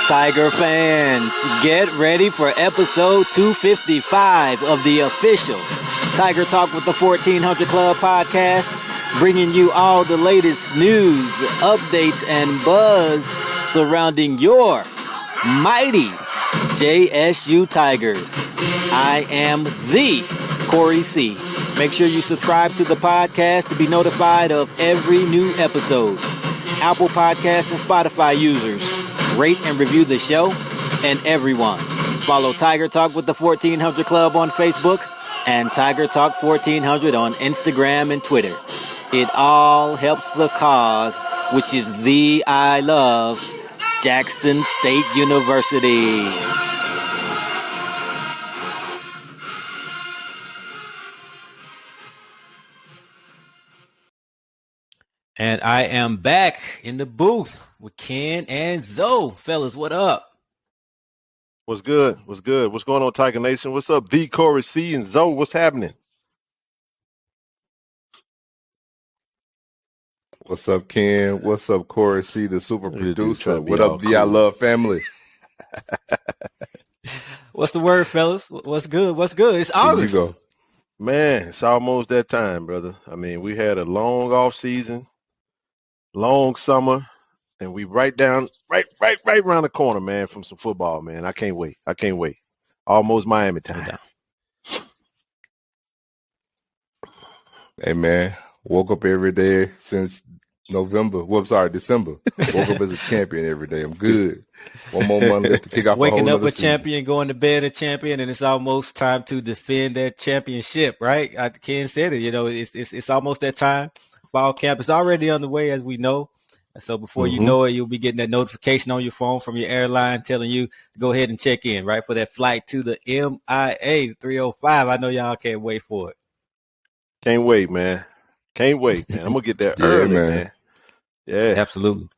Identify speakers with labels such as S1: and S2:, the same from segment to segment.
S1: Tiger fans, get ready for episode 255 of the official Tiger Talk with the 1400 Club podcast, bringing you all the latest news, updates, and buzz surrounding your mighty JSU Tigers. I am the Corey C. Make sure you subscribe to the podcast to be notified of every new episode. Apple Podcast and Spotify users, rate and review the show, and everyone. Follow Tiger Talk with the 1400 Club on Facebook and Tiger Talk 1400 on Instagram and Twitter. It all helps the cause, which is the I love Jackson State University. And I am back in the booth with Ken and Zoe. Fellas, what up?
S2: What's good? What's good? What's going on, Tiger Nation? What's up, V, Corey C, and Zoe? What's happening?
S3: What's up, Ken? What's up, Corey C, the super producer? What up, the I Love family?
S1: What's the word, fellas? What's good? What's good? It's August.
S3: Here you go.
S2: Man, it's almost that time, brother. I mean, we had a long off season, long summer, and we right around the corner, man, from some football, man. I can't wait. Almost Miami time.
S3: Hey, man, woke up every day since December. Woke up as a champion every day. I'm good. One more month left to kick off.
S1: Waking up a champion, going to bed a champion, and it's almost time to defend that championship, right? Ken said it. You know, it's almost that time. Fall camp is already underway, as we know. So before you know it, you'll be getting that notification on your phone from your airline telling you to go ahead and check in, right, for that flight to the MIA 305. I know y'all can't wait for it.
S2: Can't wait, man. I'm going to get there early, man. Yeah.
S1: Absolutely.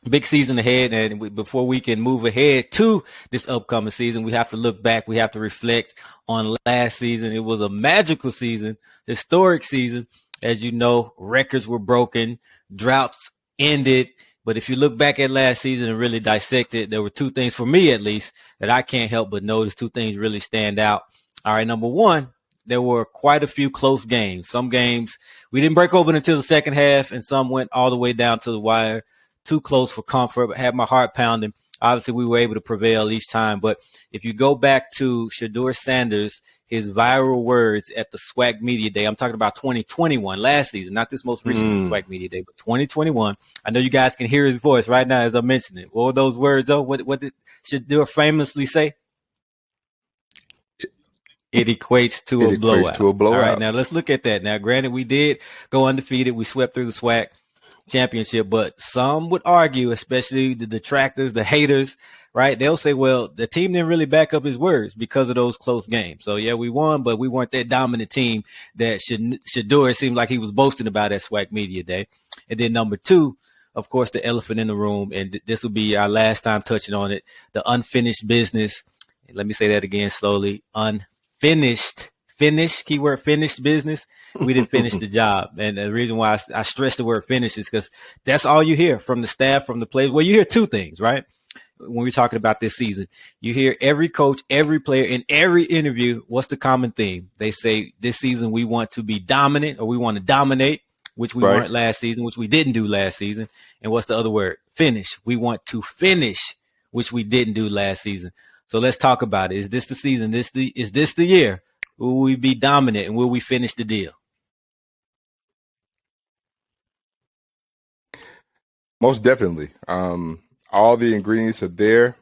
S1: Big season ahead, and before we can move ahead to this upcoming season, we have to look back. We have to reflect on last season. It was a magical season, historic season. As you know, records were broken, droughts ended. But if you look back at last season and really dissect it, there were two things, for me at least, that I can't help but notice. Two things really stand out. All right, number one, there were quite a few close games. Some games we didn't break open until the second half, and some went all the way down to the wire. Too close for comfort, but had my heart pounding. Obviously, we were able to prevail each time. But if you go back to Shedeur Sanders, his viral words at the SWAC Media Day, I'm talking about 2021, last season, not this most recent SWAC Media Day, but 2021. I know you guys can hear his voice right now as I mention it. What were those words, though? What did Shedeur famously say? It equates to a blowout. All right, now let's look at that. Now, granted, we did go undefeated. We swept through the SWAC championship, but some would argue, especially the detractors, the haters, right? They'll say, well, the team didn't really back up his words because of those close games. So, yeah, we won, but we weren't that dominant team that Shedeur seemed like he was boasting about at SWAC Media Day. And then number two, of course, the elephant in the room, and this will be our last time touching on it, the unfinished business. Let me say that again slowly. Keyword finished business. We didn't finish the job. And the reason why I stress the word finish is because that's all you hear from the staff, from the players. Well, you hear two things, right? When we're talking about this season, you hear every coach, every player in every interview. What's the common theme? They say this season we want to be dominant, or we want to dominate, which we weren't last season, which we didn't do last season. And what's the other word? Finish. We want to finish, which we didn't do last season. So let's talk about it. Is this the season? Is this the year? Will we be dominant, and will we finish the deal?
S3: Most definitely. All the ingredients are there.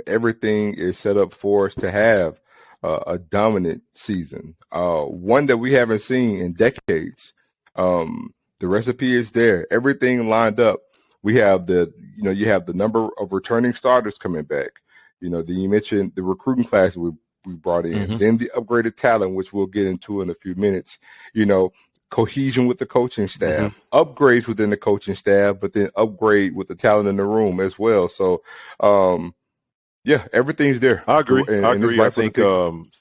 S3: Everything is set up for us to have a dominant season, one that we haven't seen in decades. The recipe is there. Everything lined up. We have you have the number of returning starters coming back. Then you mentioned the recruiting class we brought in, then the upgraded talent, which we'll get into in a few minutes. Cohesion with the coaching staff, upgrades within the coaching staff, but then upgrade with the talent in the room as well. So, everything's there.
S2: I agree. I think when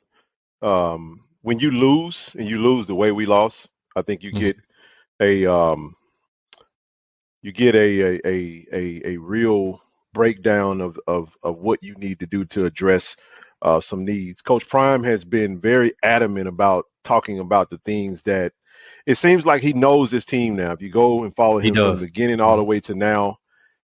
S2: you lose the way we lost, I think you get a real breakdown of what you need to do to address some needs. Coach Prime has been very adamant about talking about the things that it seems like he knows his team now. If you go and follow
S1: He
S2: him from
S1: does.
S2: the beginning all the way to now,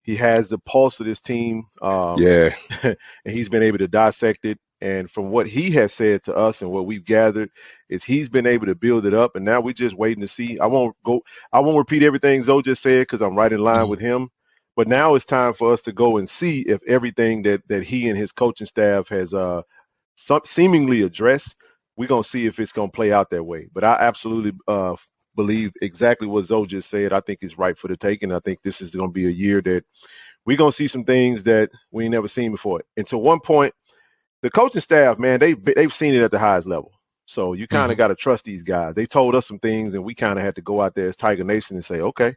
S2: he has the pulse of this team,
S3: Yeah.
S2: and he's been able to dissect it. And from what he has said to us and what we've gathered, is he's been able to build it up. And now we're just waiting to see. I won't repeat everything Zoe just said because I'm right in line with him. But now it's time for us to go and see if everything that he and his coaching staff has seemingly addressed, we're going to see if it's going to play out that way. But I absolutely believe exactly what Zoe just said. I think it's right for the taking. I think this is going to be a year that we're going to see some things that we ain't never seen before. And to one point, the coaching staff, man, they've seen it at the highest level. So you kind of got to trust these guys. They told us some things, and we kind of had to go out there as Tiger Nation and say, okay,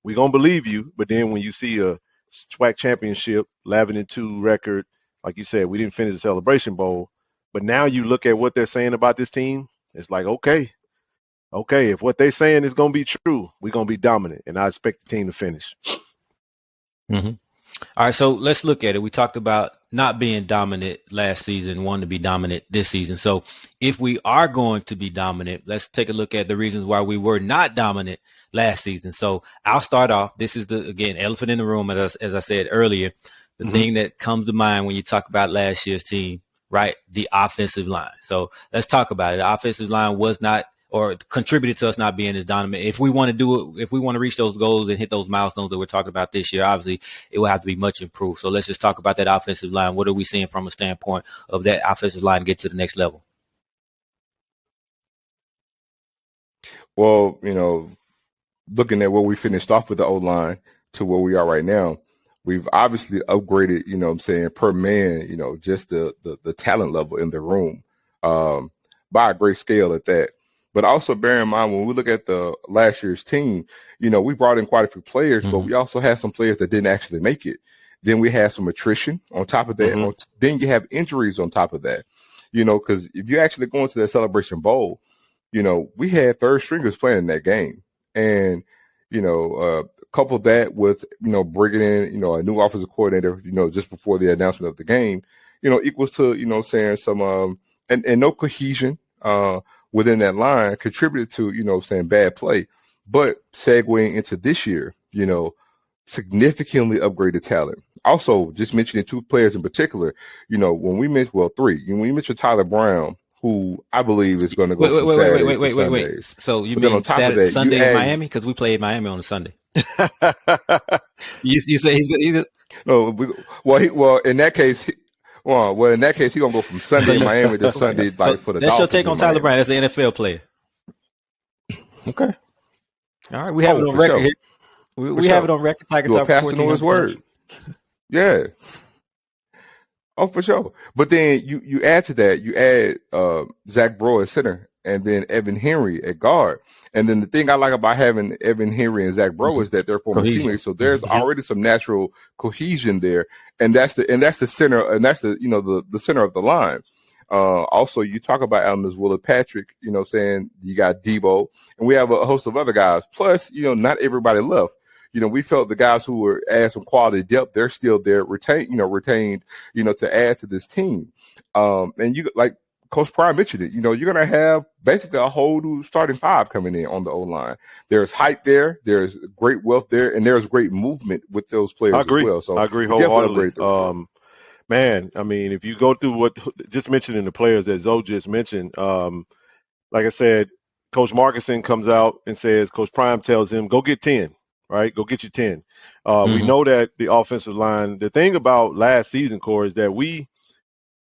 S2: we're going to believe you. But then when you see a SWAC championship, 11-2 record, like you said, we didn't finish the Celebration Bowl. But now you look at what they're saying about this team, it's like, okay, if what they're saying is going to be true, we're going to be dominant. And I expect the team to finish.
S1: All right, so let's look at it. We talked about not being dominant last season, wanting to be dominant this season. So if we are going to be dominant, let's take a look at the reasons why we were not dominant last season. So I'll start off. This is the, again, elephant in the room, as I said earlier, the thing that comes to mind when you talk about last year's team, right? The offensive line. So let's talk about it. The offensive line was not, or contributed to us not being as dominant. If we want to do it, if we want to reach those goals and hit those milestones that we're talking about this year, obviously it will have to be much improved. So let's just talk about that offensive line. What are we seeing from a standpoint of that offensive line get to the next level?
S3: Well, you know, looking at where we finished off with the O-line to where we are right now, we've obviously upgraded, you know what I'm saying, per man, you know, just the talent level in the room by a great scale at that. But also bear in mind, when we look at the last year's team, you know, we brought in quite a few players, but we also had some players that didn't actually make it. Then we had some attrition on top of that. Then you have injuries on top of that, you know, because if you actually go into that Celebration Bowl, you know, we had third stringers playing in that game. And, you know, couple that with, you know, bringing in, you know, a new offensive coordinator, you know, just before the announcement of the game, you know, equals to, you know, saying some, and no cohesion, within that line contributed to, you know, saying bad play. But segueing into this year, you know, significantly upgraded talent. Also, just mentioning two players in particular, you know, when we mentioned, well, three, when we mentioned Tyler Brown, who I believe is going to go from Saturdays to Sundays.
S1: So you mean Saturday, Sunday in Miami? Because we played Miami on a Sunday. you say he's good?
S3: No, in that case, he's gonna go from Sunday in Miami to Sunday, like for the.
S1: That's
S3: Dolphins
S1: your take on Tyler Brown. That's an NFL player. Okay. All right, we have it on record here. We have it on record. Tiger Talk
S3: passing on his word. Yeah. Oh, for sure. But then you add to that, you add Zach Bro at center, and then Evan Henry at guard. And then the thing I like about having Evan Henry and Zach Bro is that they're former teammates. So there's already some natural cohesion there. And that's the center, and that's the, you know, the center of the line. Also, you talk about Adams Willard Patrick, you know, saying you got Debo, and we have a host of other guys. Plus, you know, not everybody left. You know, we felt the guys who were add some quality depth, they're still there, retained, you know, to add to this team. And you, like Coach Pryor mentioned it, you know, you're going to have basically a whole new starting five coming in on the O-line. There's height there, there's great wealth there, and there's great movement with those players as well. So
S2: I agree wholeheartedly. Man, I mean, if you go through what just mentioning the players that Zoe just mentioned, like I said, Coach Markinson comes out and says, Coach Prime tells him, go get 10. Right, go get you 10. We know that the offensive line. The thing about last season, Corey, is that we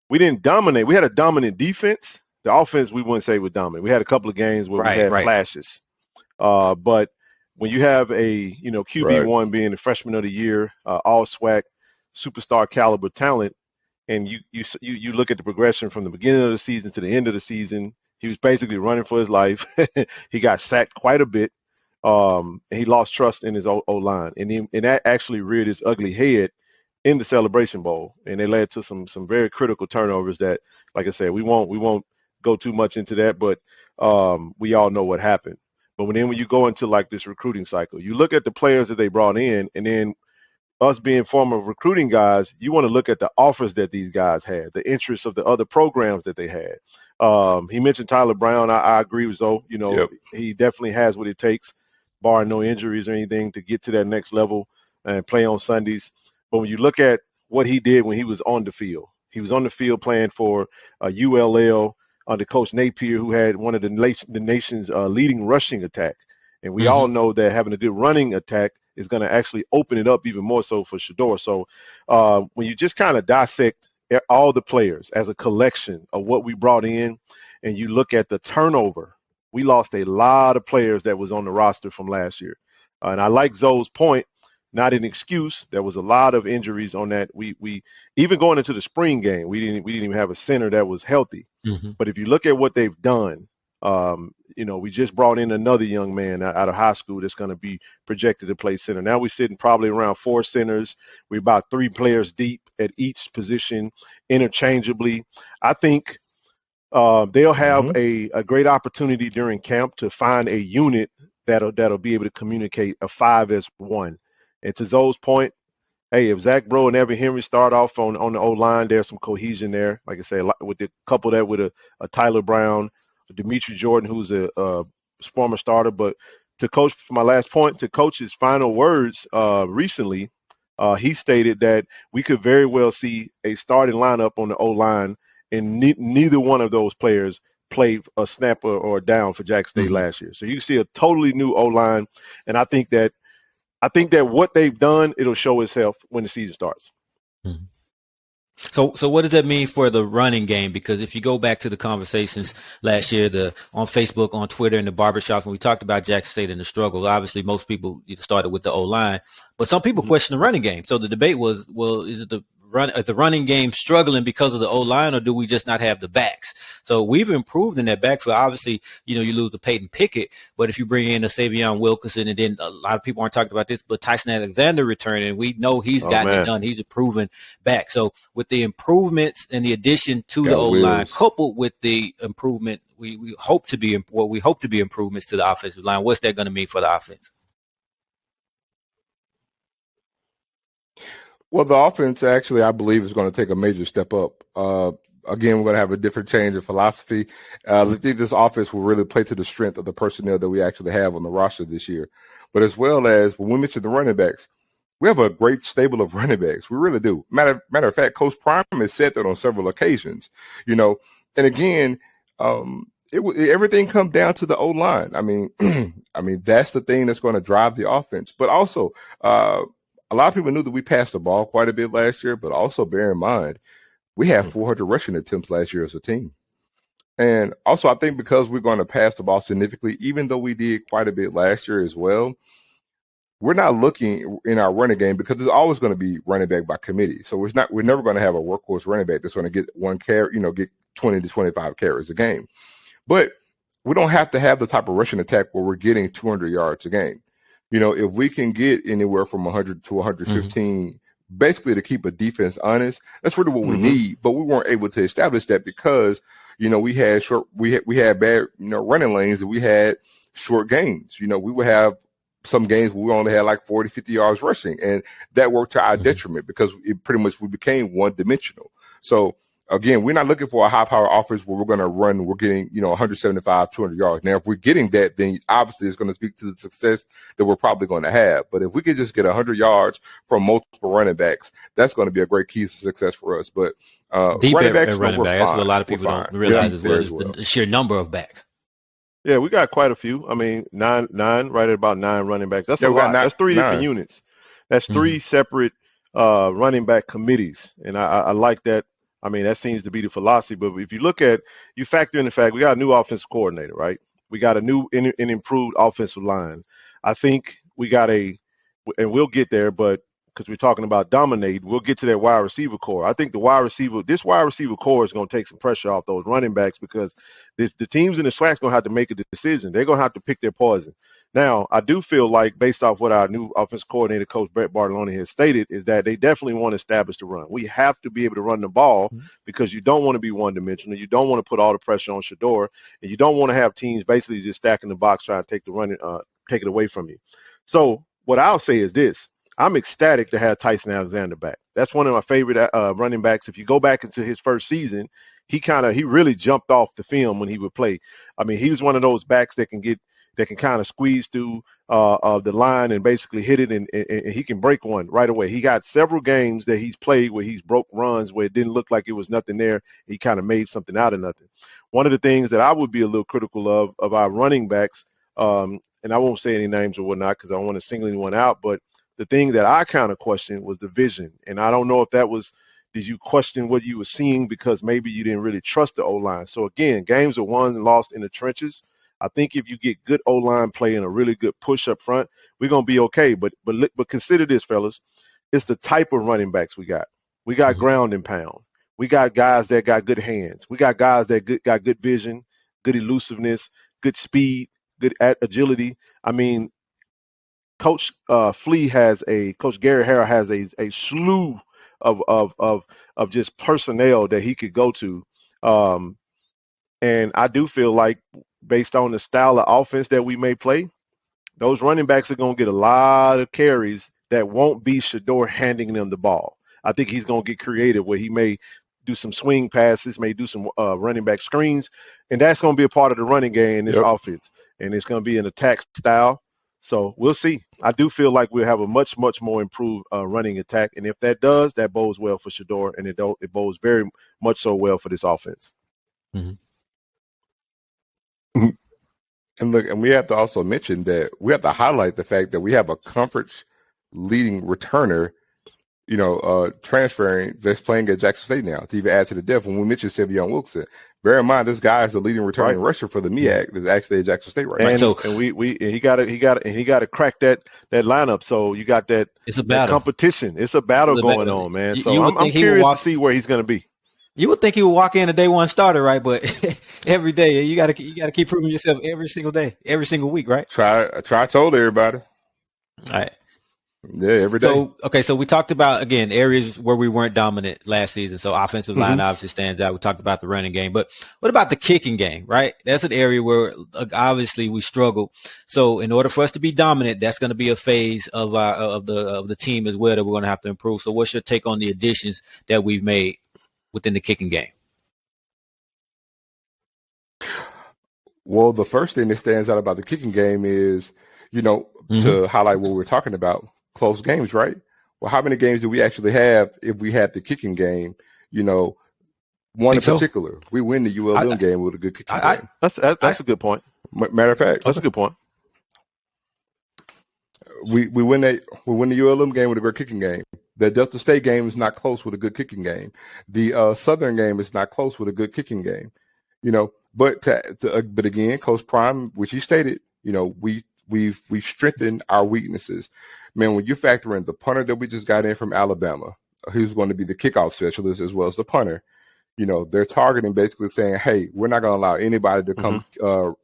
S2: didn't dominate. We had a dominant defense. The offense, we wouldn't say we're dominant. We had a couple of games where we had flashes. But when you have a, you know, QB1 being the freshman of the year, all SWAC, superstar caliber talent, and you look at the progression from the beginning of the season to the end of the season, he was basically running for his life. He got sacked quite a bit. And he lost trust in his O-line, and that actually reared its ugly head in the Celebration Bowl, and it led to some very critical turnovers that, like I said, we won't go too much into that, but we all know what happened. But when you go into like this recruiting cycle, you look at the players that they brought in, and then us being former recruiting guys, you want to look at the offers that these guys had, the interests of the other programs that they had. He mentioned Tyler Brown. I agree with Zoe. You know,
S3: Yep.
S2: he definitely has what it takes, barring no injuries or anything, to get to that next level and play on Sundays. But when you look at what he did when he was on the field, he was on the field playing for ULL under Coach Napier, who had one of the nation's leading rushing attack. And we all know that having a good running attack is going to actually open it up even more so for Shedeur. So when you just kind of dissect all the players as a collection of what we brought in, and you look at the turnover, we lost a lot of players that was on the roster from last year. And I like Zoe's point, not an excuse. There was a lot of injuries on that. We even going into the spring game, we didn't even have a center that was healthy. But if you look at what they've done, you know, we just brought in another young man out of high school that's going to be projected to play center. Now we're sitting probably around 4 centers. We're about 3 players deep at each position interchangeably. I think they'll have a great opportunity during camp to find a unit that'll be able to communicate a 5 as 1. And to Zoe's point, hey, if Zach Bro and Evan Henry start off on the O-line, there's some cohesion there. Like I say, with the couple that with a Tyler Brown, Demetri Jordan, who's a former starter. But to Coach, for my last point, to Coach's final words recently, he stated that we could very well see a starting lineup on the O-line, and neither one of those players played a snap or a down for Jackson State last year. So you can see a totally new O-line, and I think that what they've done, it'll show itself when the season starts.
S1: So what does that mean for the running game? Because if you go back to the conversations last year, on Facebook, on Twitter, in the barbershops, when we talked about Jackson State and the struggles, obviously most people started with the O-line, but some people question the running game. So the debate was, well, is it the running game struggling because of the O-line, or do we just not have the backs? So we've improved in that backfield. Obviously, you lose the Peyton Pickett, but if you bring in a Savion Wilkinson, and then a lot of people aren't talking about this, but Tyson Alexander returning, we know he's gotten it done. He's a proven back. So with the improvements and the addition to the O-line, coupled with the improvement, we hope to be improvements to the offensive line. What's that going to mean for the offense?
S3: Well, the offense actually, I believe, is going to take a major step up. Again, we're going to have a different change of philosophy. I think this offense will really play to the strength of the personnel that we actually have on the roster this year. But as well as when we mention the running backs, we have a great stable of running backs. We really do. Matter of fact, Coach Prime has said that on several occasions. And again, everything comes down to the O-line. I mean, that's the thing that's going to drive the offense. But also, a lot of people knew that we passed the ball quite a bit last year, but also bear in mind, we had 400 rushing attempts last year as a team. And also, I think because we're going to pass the ball significantly, even though we did quite a bit last year as well, we're not looking in our running game because there's always going to be running back by committee. So we're never going to have a workhorse running back that's going to get one carry, get 20 to 25 carries a game. But we don't have to have the type of rushing attack where we're getting 200 yards a game. If we can get anywhere from 100 to 115, basically to keep a defense honest, that's really what we need. But we weren't able to establish that because, we had bad, running lanes, and we had short gains. We would have some games where we only had like 40, 50 yards rushing, and that worked to our detriment because we became one dimensional. So again, we're not looking for a high-power offense where we're going to run. We're getting, 175, 200 yards. Now, if we're getting that, then obviously it's going to speak to the success that we're probably going to have. But if we can just get 100 yards from multiple running backs, that's going to be a great key to success for us. But
S1: deep
S3: running backs,
S1: running back. That's what a lot of people don't realize as well, is the sheer number of backs.
S2: Yeah, we got quite a few. I mean, nine, right at about 9 running backs. That's a lot. That's 3 different units. That's 3 separate running back committees, and I like that. I mean, that seems to be the philosophy. But if you factor in the fact we got a new offensive coordinator, right? We got a new and improved offensive line. I think we got and we'll get there, but because we're talking about dominate, we'll get to that wide receiver core. I think this wide receiver core is going to take some pressure off those running backs because the teams in the SWAC going to have to make a decision. They're going to have to pick their poison. Now, I do feel like, based off what our new offensive coordinator, Coach Brett Bartolone, has stated, is that they definitely want to establish the run. We have to be able to run the ball because you don't want to be one-dimensional. You don't want to put all the pressure on Shedeur, and you don't want to have teams basically just stacking the box trying to take the running, take it away from you. So what I'll say is this. I'm ecstatic to have Tyson Alexander back. That's one of my favorite running backs. If you go back into his first season, he really jumped off the film when he would play. I mean, he was one of those backs that can kind of squeeze through the line and basically hit it, and he can break one right away. He got several games that he's played where he's broke runs where it didn't look like it was nothing there. He kind of made something out of nothing. One of the things that I would be a little critical of our running backs, and I won't say any names or whatnot because I don't want to single anyone out, but the thing that I kind of questioned was the vision. And I don't know if that was, did you question what you were seeing because maybe you didn't really trust the O-line? So again, games are won and lost in the trenches. I think if you get good O-line play and a really good push up front, we're going to be okay. But consider this, fellas. It's the type of running backs we got. We got ground and pound. We got guys that got good hands. We got guys that got good vision, good elusiveness, good speed, good agility. I mean, Coach Gary Harrell has a slew of just personnel that he could go to. And I do feel like based on the style of offense that we may play, those running backs are going to get a lot of carries that won't be Shedeur handing them the ball. I think he's going to get creative where he may do some swing passes, may do some running back screens, and that's going to be a part of the running game in this offense. And it's going to be an attack style. So we'll see. I do feel like we'll have a much, much more improved running attack. And if that does, that bodes well for Shedeur, and it bodes very much so well for this offense.
S3: Mm-hmm. And look, and we have to also mention that we have to highlight the fact that we have a conference leading returner, transferring that's playing at Jackson State now to even add to the depth. When we mentioned Savion Wilson, bear in mind this guy is the leading returning rusher for the MEAC that's actually at Jackson State right now.
S2: And he got to crack that lineup. So you got that,
S1: it's a battle.
S2: That competition. It's a battle going on, man. So I'm curious to see where he's going to be.
S1: You would think he would walk in a day one starter, right? But every day you got to keep proving yourself every single day, every single week, right?
S3: Try told everybody.
S1: All right.
S3: Yeah, every day.
S1: So we talked about, again, areas where we weren't dominant last season. So offensive line obviously stands out. We talked about the running game, but what about the kicking game, right? That's an area where obviously we struggle. So in order for us to be dominant, that's going to be a phase of the team as well that we're going to have to improve. So what's your take on the additions that we've made within the kicking game?
S3: Well, the first thing that stands out about the kicking game is, to highlight what we're talking about, close games, right? Well, how many games do we actually have if we had the kicking game? One in particular, we win the ULM game with a good kicking game.
S2: That's a good point.
S3: Matter of fact,
S2: that's a good point.
S3: We win the ULM game with a good kicking game. The Delta State game is not close with a good kicking game. The Southern game is not close with a good kicking game. But again, Coach Prime, which he stated, we've strengthened our weaknesses. Man, when you factor in the punter that we just got in from Alabama, who's going to be the kickoff specialist as well as the punter, they're targeting basically saying, hey, we're not going to allow anybody to come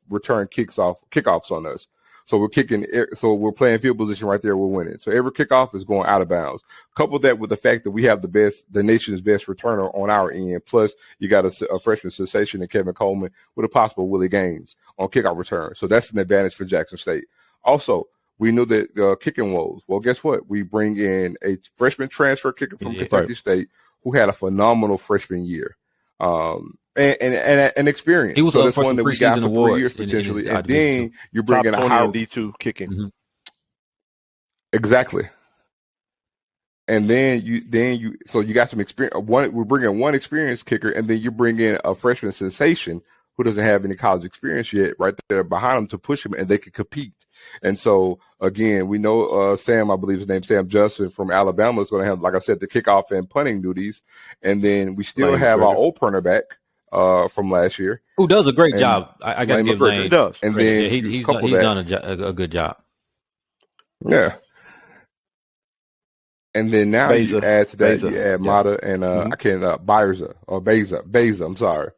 S3: return kickoffs on us. So we're playing field position right there. We're winning. So every kickoff is going out of bounds. Couple that with the fact that we have the nation's best returner on our end. Plus you got a freshman sensation in Kevin Coleman with a possible Willie Gaines on kickoff return. So that's an advantage for Jackson State. Also, we knew that kicking woes. Well, guess what? We bring in a freshman transfer kicker from Kentucky State who had a phenomenal freshman year. And experience.
S1: He was
S3: so that's one that we got for 3 years potentially. And then you bring in a high
S2: D2 kicking. Mm-hmm.
S3: Exactly. And then you so you got some experience. We're bringing one experienced kicker, and then you bring in a freshman sensation who doesn't have any college experience yet, right there behind him to push him, and they can compete. And so again, we know Sam, I believe his name's Sam Justin from Alabama, is going to have, like I said, the kickoff and punting duties. And then we still have our old punter back from last year,
S1: who does a great job. I got to give Lane.
S2: He does,
S3: and then
S1: he's done a good job.
S3: Yeah. And then now you add to that, you add Mata and I can't Beza. I'm sorry,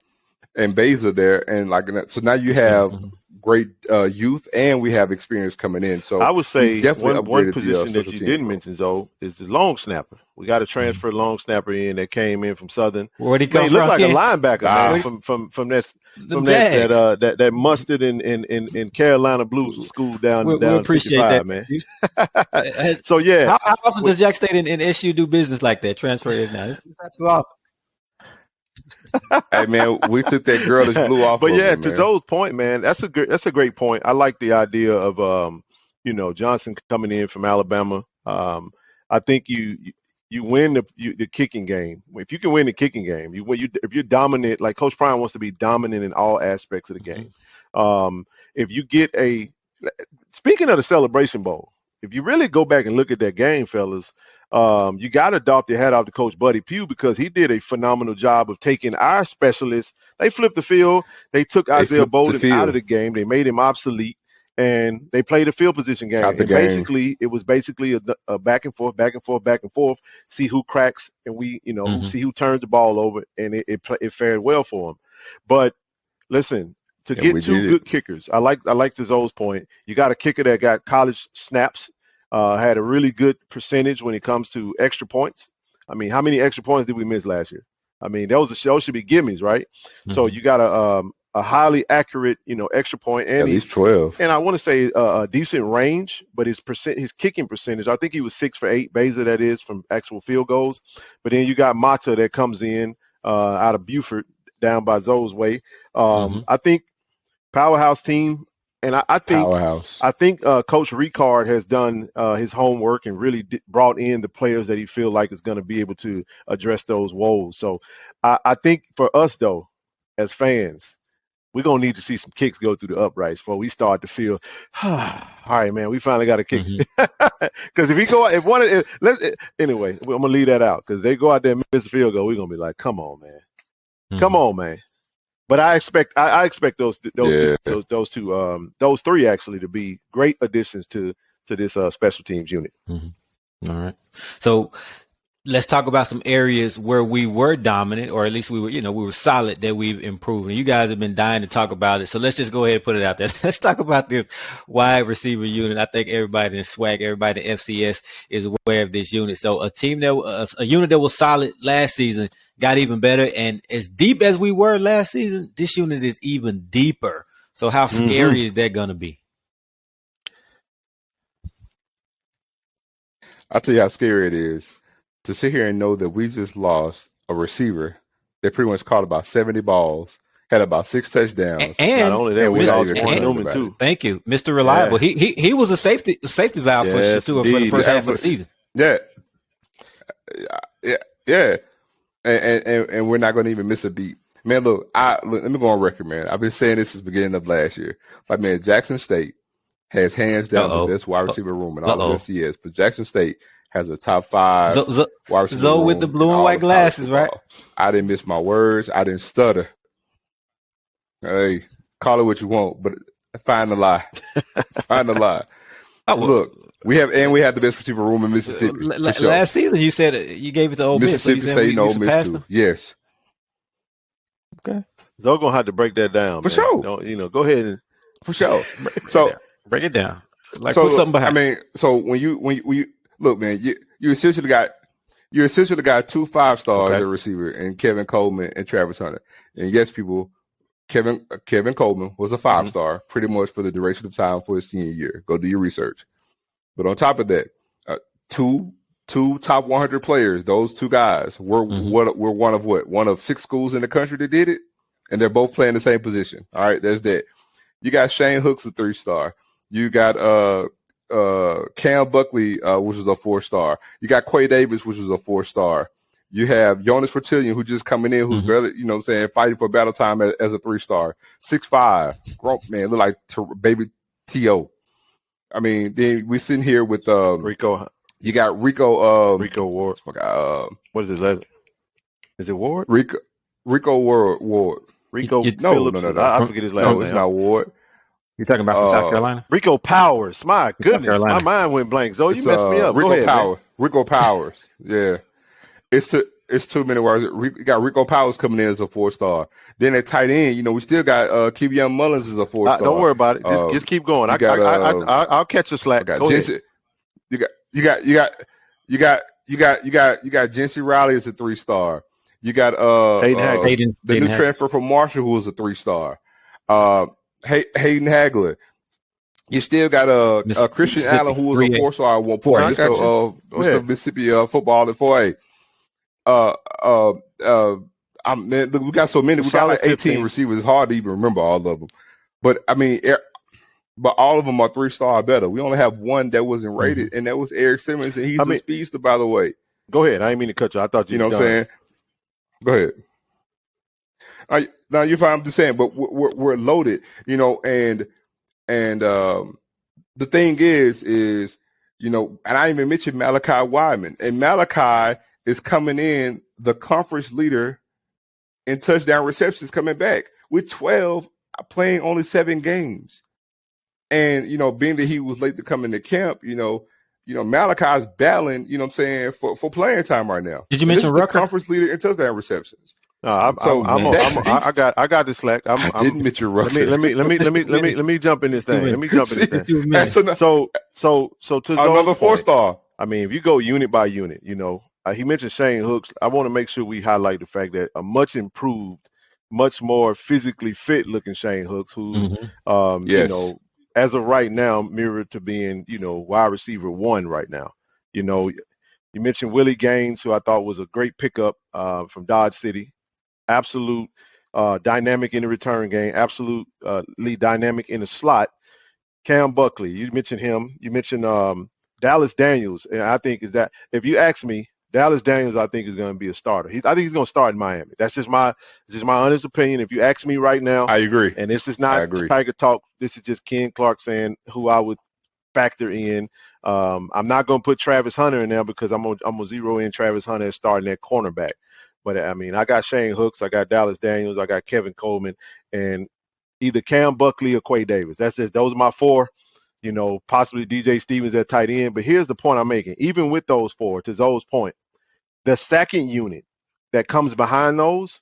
S3: and Beza there, and so now you have great youth, and we have experience coming in. So
S2: I would say
S3: definitely
S2: one
S3: upgraded
S2: position
S3: the
S2: that you didn't mention, Zoe, is the long snapper. We got a transfer long snapper in that came in from Southern.
S1: Where'd he
S2: Man,
S1: come
S2: he looked
S1: from?
S2: like a linebacker, man, from that mustard in Carolina Blue school down
S1: We appreciate
S2: 55,
S1: that,
S2: man. So yeah,
S1: how often does Jackson State and SU do business like that? Transfer in now. It's not too often.
S3: Hey man, we took that girlish blue off.
S2: But
S3: of
S2: yeah,
S3: him,
S2: to
S3: man.
S2: Zoe's point, man, that's a great point. I like the idea of Johnson coming in from Alabama. I think you win the kicking game. If you can win the kicking game, if you're dominant, like Coach Prime wants to be dominant in all aspects of the game. If you get speaking of the Celebration Bowl, if you really go back and look at that game, fellas, you got to doff your hat off to Coach Buddy Pugh, because he did a phenomenal job of taking our specialists. They flipped the field. They took Isaiah Bolden out of the game. They made him obsolete, and they played a field position game. And basically, it was a back and forth, see who cracks, and see who turns the ball over, and it fared well for him. But listen, to get two good kickers, I like Zoe's point. You got a kicker that got college snaps. Had a really good percentage when it comes to extra points. I mean, how many extra points did we miss last year? I mean, those should be gimmies, right? So you got a highly accurate, extra point, and
S3: at least 12.
S2: And I want to say a decent range, but his kicking percentage, I think he was 6 for 8, Beza, that is, from actual field goals. But then you got Mata that comes in out of Buford down by Zoe's way. I think powerhouse team. And I think Coach Ricard has done his homework and really brought in the players that he feels like is going to be able to address those woes. So I think for us, though, as fans, we're going to need to see some kicks go through the uprights before we start to feel, all right, man, we finally got a kick. Because anyway, I'm going to leave that out, because they go out there and miss a field goal, we're going to be like, come on, man. Come on, man. But I expect those three actually to be great additions to this special teams unit.
S1: All right. So let's talk about some areas where we were dominant, or at least we were solid, that we've improved. And you guys have been dying to talk about it. So let's just go ahead and put it out there. Let's talk about this wide receiver unit. I think everybody in SWAC, everybody in FCS is aware of this unit. So a unit that was solid last season got even better. And as deep as we were last season, this unit is even deeper. So how scary is that going to be?
S3: I'll tell you how scary it is to sit here and know that we just lost a receiver that pretty much caught about 70 balls, had about 6 touchdowns.
S2: And not only that, we lost Quan Newman too.
S1: Thank you, Mr. Reliable. Yeah. He was a safety valve for the first half of the season.
S3: Yeah. And we're not going to even miss a beat. Man, look, let me go on record, man. I've been saying this since the beginning of last year. Like, man, Jackson State has hands down the best wide receiver room in all of FCS, but Jackson State has a top 5 wide receiver room
S1: with the blue and white glasses, right?
S3: I didn't miss my words. I didn't stutter. Hey, call it what you want, but find the lie. Find the lie. Look. We have the best receiver room in Mississippi.
S1: Last season, you said you gave it to Ole Miss.
S3: Mississippi State, Ole Miss too. Yes.
S1: Okay.
S2: They're gonna have to break that down
S3: for sure.
S2: Go ahead and
S3: for sure.
S1: Break it down. Like put something behind.
S3: I mean, so when you look, man, you essentially got 2 5-stars at receiver, and Kevin Coleman and Travis Hunter. And yes, people, Kevin Coleman was a 5-star pretty much for the duration of time for his senior year. Go do your research. But on top of that, two top 100 players. Those 2 guys were one of 6 schools in the country that did it, and they're both playing the same position. All right, there's that. You got Shane Hooks, a 3-star. You got Cam Buckley, which was a 4-star. You got Quay Davis, which was a 4-star. You have Jonas Fertillion, who's just coming in, who's barely, fighting for battle time as a 3-star. 6'5", grown man, look like baby T.O. I mean, then we sitting here with
S2: Rico.
S3: You got Rico.
S2: Rico Ward. What is it? Is it Ward?
S3: Rico Ward.
S2: Rico Phillips.
S3: No.
S2: I forget his last name.
S3: No, it's not Ward.
S1: You're talking about from South Carolina?
S2: Rico Powers. My goodness, my mind went blank. Zoe, you messed me up.
S3: Rico
S2: Go ahead,
S3: Powers. Rico Powers. Yeah. It's It's too many words. We got Rico Powers coming in as a 4-star. Then at tight end, we still got Kevion Mullins as a 4-star.
S2: Don't worry about it. Just keep going. I'll catch the slack. Go ahead.
S3: You got Jency Riley as a 3-star. You got
S2: Hayden
S3: the new transfer from Marshall, who was a 3-star. Hayden Hagler. You still got Christian Allen, who was a 4-star at one point. Mr. Mississippi football at 4A. We got so many. We got like 18 receivers. It's hard to even remember all of them. But I mean, but all of them are 3-star or better. We only have one that wasn't rated, and that was Eric Simmons, and he's a speedster, by the way.
S2: Go ahead. I didn't mean to cut you. I thought you.
S3: You know what I'm saying? Go ahead. Now you're fine. I'm just saying, but we're loaded. And the thing is, and I even mentioned Malachi Wyman, and Malachi is coming in the conference leader in touchdown receptions coming back with 12, playing only 7 games. And, being that he was late to come into camp, Malachi's battling, for playing time right now.
S1: Did you mention Rucker?
S3: Conference leader in touchdown receptions.
S2: I got this slack. I
S3: didn't mention Rucker.
S2: Let me jump in this thing. So to
S3: another 4-star.
S2: I mean, if you go unit by unit, he mentioned Shane Hooks. I want to make sure we highlight the fact that a much improved, much more physically fit looking Shane Hooks, who's, as of right now, mirrored to being, wide receiver 1 right now. You mentioned Willie Gaines, who I thought was a great pickup from Dodge City. Absolute dynamic in the return game, absolutely dynamic in the slot. Cam Buckley, you mentioned him. You mentioned Dallas Daniels, and I think is that if you ask me, Dallas Daniels, I think, is going to be a starter. I think he's going to start in Miami. That's just my honest opinion. If you ask me right now,
S3: I agree.
S2: And this is not Tiger talk. This is just Ken Clark saying who I would factor in. I'm not going to put Travis Hunter in there because I'm gonna zero in Travis Hunter as starting at cornerback. But I mean, I got Shane Hooks, I got Dallas Daniels, I got Kevin Coleman, and either Cam Buckley or Quay Davis. Those are my 4. Possibly DJ Stevens at tight end. But here's the point I'm making. Even with those 4, to Zoe's point, the second unit that comes behind those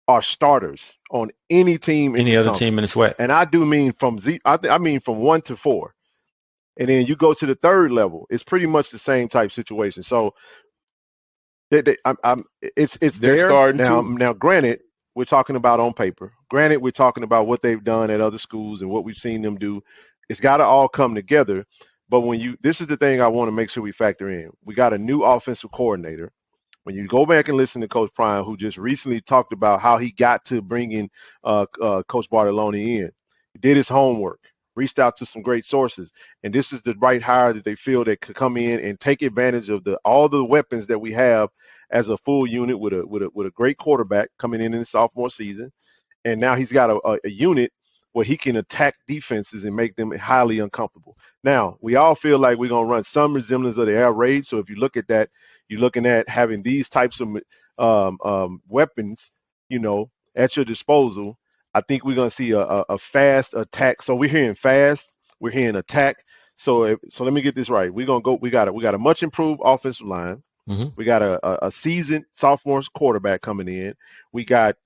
S2: are starters on any team.
S1: Any other team in the SWAC.
S2: And I do mean from I mean from 1 to 4. And then you go to the third level. It's pretty much the same type situation. So it's there now. Now, granted, we're talking about on paper. Granted, we're talking about what they've done at other schools and what we've seen them do. It's got to all come together. But this is the thing I want to make sure we factor in. We got a new offensive coordinator. When you go back and listen to Coach Prime, who just recently talked about how he got to bringing Coach Bartoloni in, he did his homework, reached out to some great sources, and this is the right hire that they feel that could come in and take advantage of all the weapons that we have as a full unit with a great quarterback coming in the sophomore season, and now he's got a unit where he can attack defenses and make them highly uncomfortable. Now, we all feel like we're going to run some resemblance of the air raid. So if you look at that, you're looking at having these types of weapons, at your disposal. I think we're going to see a fast attack. So we're hearing fast, we're hearing attack. So let me get this right. We're going to go. We got a much improved offensive line. Mm-hmm. We got a seasoned sophomore quarterback coming in. We got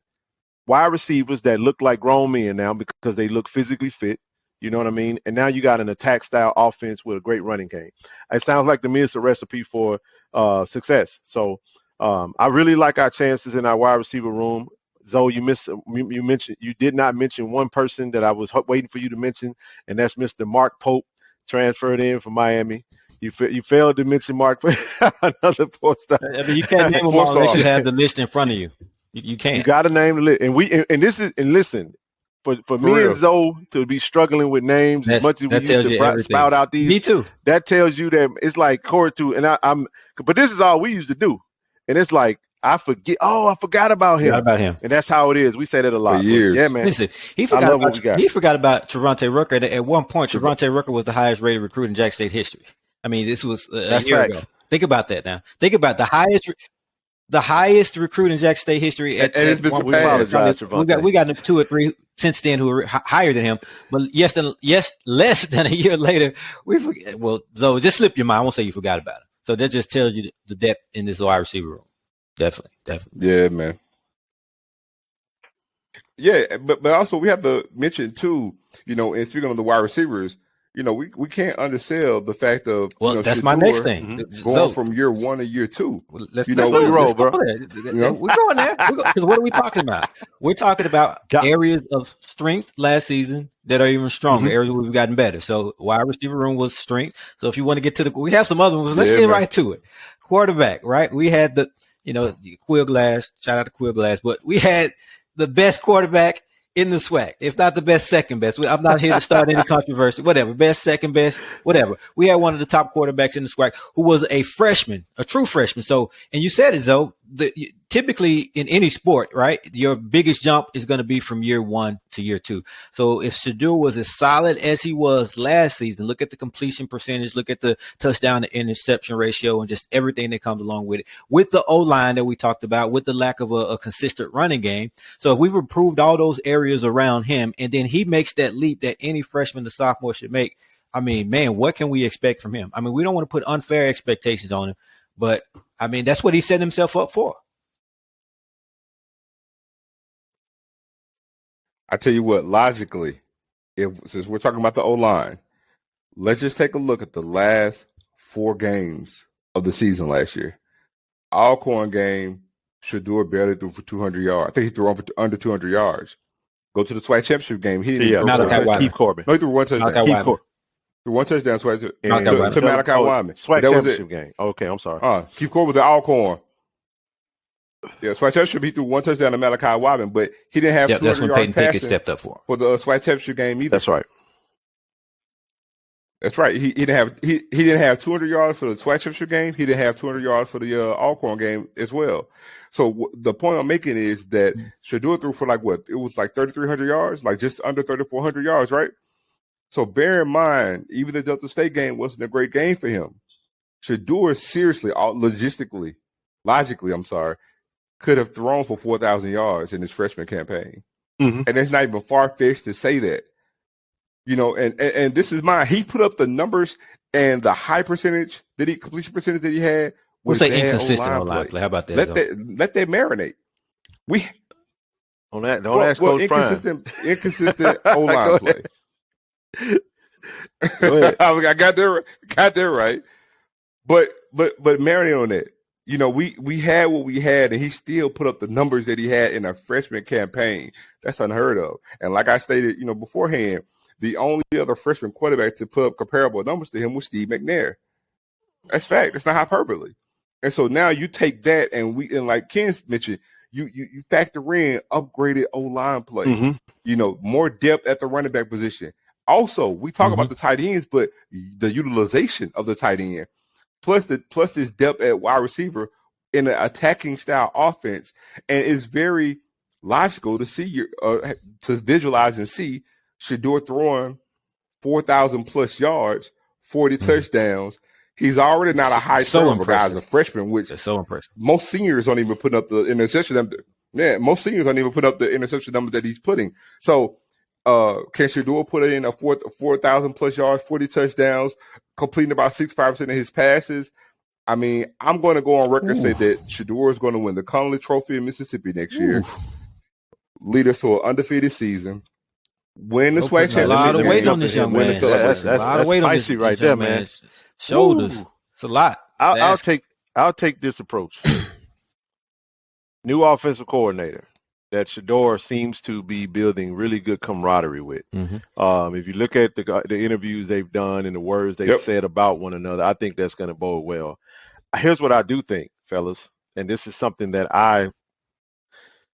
S2: wide receivers that look like grown men now because they look physically fit. You know what I mean? And now you got an attack style offense with a great running game. It sounds like to me it's a recipe for success. So I really like our chances in our wide receiver room. Zoe, you did not mention one person that I was waiting for you to mention, and that's Mr. Mark Pope, transferred in from Miami. You failed to mention Mark, another 4-star.
S1: I mean, you can't name them all unless you have the list in front of you. You can't.
S2: You got to name the list, and listen. For me real. And Zoe to be struggling with names as much as we used to spout out these.
S1: Me too.
S2: That tells you that it's like Corey too. And but this is all we used to do. And it's like, I forgot about him. And that's how it is. We say that a lot.
S3: For years.
S2: Yeah, man.
S1: Listen, he forgot about Trevante Rucker. At one point, Trevante Rucker was the highest rated recruit in Jackson State history. I mean, this was a year ago. Think about that now. Think about the highest recruit in Jackson State history.
S3: And it's been surpassed.
S1: We got 2 or 3 since then who are higher than him. But less than a year later, we forget. Well, Zoe, just slip your mind. I won't say you forgot about it. So that just tells you the depth in this wide receiver room. Definitely.
S3: Yeah, man. Yeah, but also we have to mention too, and speaking of the wide receivers, we can't undersell the fact of
S1: that's my next
S3: Shedeur
S1: thing.
S3: going from year 1 to year 2.
S1: Let's
S2: go you roll, bro.
S1: We're going there. Because what are we talking about? We're talking about areas of strength last season that are even stronger, areas where we've gotten better. So wide receiver room was strength. So if you want to get to we have some other ones. Let's get right to it. Quarterback, right? We had the Quill Glass. Shout out to Quill Glass, but we had the best quarterback in the SWAC, if not the best, second best. I'm not here to start any controversy. Whatever, best, second best, whatever. We had one of the top quarterbacks in the SWAC who was a freshman, a true freshman. So, and you said it, though, typically in any sport, right, your biggest jump is going to be from year 1 to year 2. So if Shedeur was as solid as he was last season, look at the completion percentage, look at the touchdown to interception ratio, and just everything that comes along with it, with the O-line that we talked about, with the lack of a consistent running game. So if we've improved all those areas around him, and then he makes that leap that any freshman to sophomore should make, I mean, man, what can we expect from him? I mean, we don't want to put unfair expectations on him, but I mean, that's what he set himself up for.
S3: I tell you what, logically, since we're talking about the O-line, let's just take a look at the last 4 games of the season last year. Alcorn game, Shedeur barely threw for 200 yards. I think he threw for under 200 yards. Go to the SWAC championship game. He didn't throw
S2: Keith Corbin.
S3: No, he threw 1 touchdown. Threw 1 touchdown to Malachi Wyman.
S2: SWAC championship game. Okay, I'm sorry.
S3: Keith Corbin with the Alcorn. Yeah, SWAC championship, he threw 1 touchdown to Malachi Wyman, but he didn't have 200
S1: that's when
S3: yards
S1: Peyton
S3: passing
S1: Pickett stepped up for
S3: the SWAC championship game either.
S2: That's right.
S3: That's right. He didn't have 200 yards for the SWAC championship game. He didn't have 200 yards for the Alcorn game as well. So the point I'm making is that Shedeur threw for it was like 3,300 yards, like just under 3,400 yards, right? So bear in mind, even the Delta State game wasn't a great game for him. Shedeur seriously, logically, could have thrown for 4,000 yards in his freshman campaign. And it's not even far-fetched to say that. And this is mine. He put up the numbers and the high completion percentage that he had.
S1: We'll say inconsistent O-line play. How about that?
S3: Let that marinate.
S2: Don't ask Coach
S3: inconsistent O-line play. I got that right. But marinate on that. We had what we had, and he still put up the numbers that he had in a freshman campaign. That's unheard of. And like I stated, beforehand, the only other freshman quarterback to put up comparable numbers to him was Steve McNair. That's fact. It's not hyperbole. And so now you take that, and like Ken mentioned, you factor in upgraded O-line play. More depth at the running back position. Also, we talk about the tight ends, but the utilization of the tight end, plus this depth at wide receiver in an attacking style offense, and it's very logical to see to visualize and see Shedeur throwing 4,000 plus yards, 40 touchdowns. He's already not a high turnover guy as a freshman, which
S1: is so impressive.
S3: Most seniors don't even put up the interception number. Yeah, most seniors don't even put up the interception number that he's putting. So, can Shedeur put in a 4,000 plus yards, 40 touchdowns, completing about 65% of his passes? I mean, I'm going to go on record and say that Shedeur is going to win the Connolly Trophy in Mississippi next year, lead us to an undefeated season, win the SWAC championship.
S1: A lot of weight on this young man.
S2: That's spicy right there, man.
S1: Shoulders. It's a lot.
S2: I'll take this approach. New offensive coordinator that Shedeur seems to be building really good camaraderie with. If you look at the interviews they've done and the words they've said about one another, I think that's going to bode well. Here's what I do think, fellas, and this is something that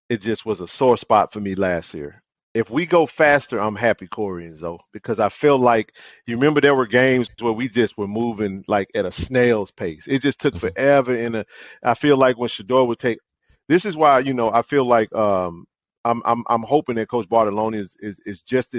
S2: it just was a sore spot for me last year. If we go faster, I'm happy, Corey and Zoe, because I feel like, you remember there were games where we just were moving like at a snail's pace. It just took forever. I feel like when Shedeur would take, this is why, I feel like I'm hoping that Coach Bartolone is just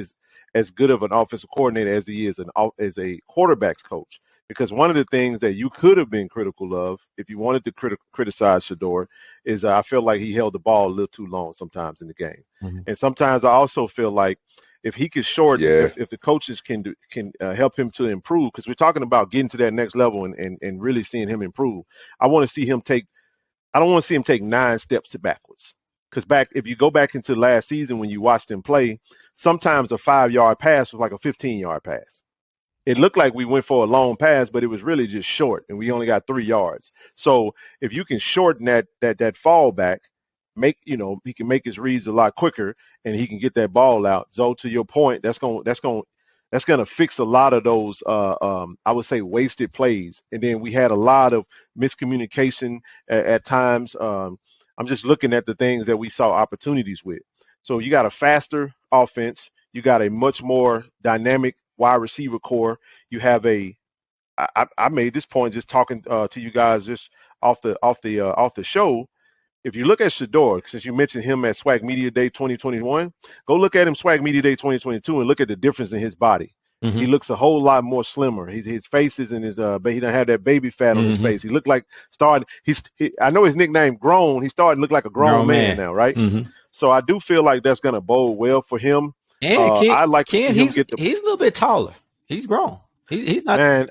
S2: as good of an offensive coordinator as he is as a quarterback's coach. Because one of the things that you could have been critical of, if you wanted to criticize Shedeur, is I feel like he held the ball a little too long sometimes in the game. And sometimes I also feel like if he could shorten, if the coaches can help him to improve, because we're talking about getting to that next level and really seeing him improve. I want to see him take I don't want to see him take 9 steps backwards. Because if you go back into last season when you watched him play, sometimes a 5-yard pass was like a 15-yard pass. It looked like we went for a long pass, but it was really just short, and we only got 3 yards. So if you can shorten that fallback, he can make his reads a lot quicker, and he can get that ball out. So to your point, that's gonna fix a lot of those I would say wasted plays. And then we had a lot of miscommunication at times. I'm just looking at the things that we saw opportunities with. So you got a faster offense, you got a much more dynamic wide receiver core. You have I made this point just talking to you guys just off the show. If you look at Shedeur, since you mentioned him at SWAC Media Day 2021, go look at him SWAC Media Day 2022 and look at the difference in his body. Mm-hmm. He looks a whole lot more slimmer. His face is in his he doesn't have that baby fat on his face. He looked like I know his nickname Grown. He's starting to look like a grown man now, right? Mm-hmm. So I do feel like that's going to bode well for him.
S1: And I like to see him get he's a little bit taller. He's grown. He's not.
S2: Man,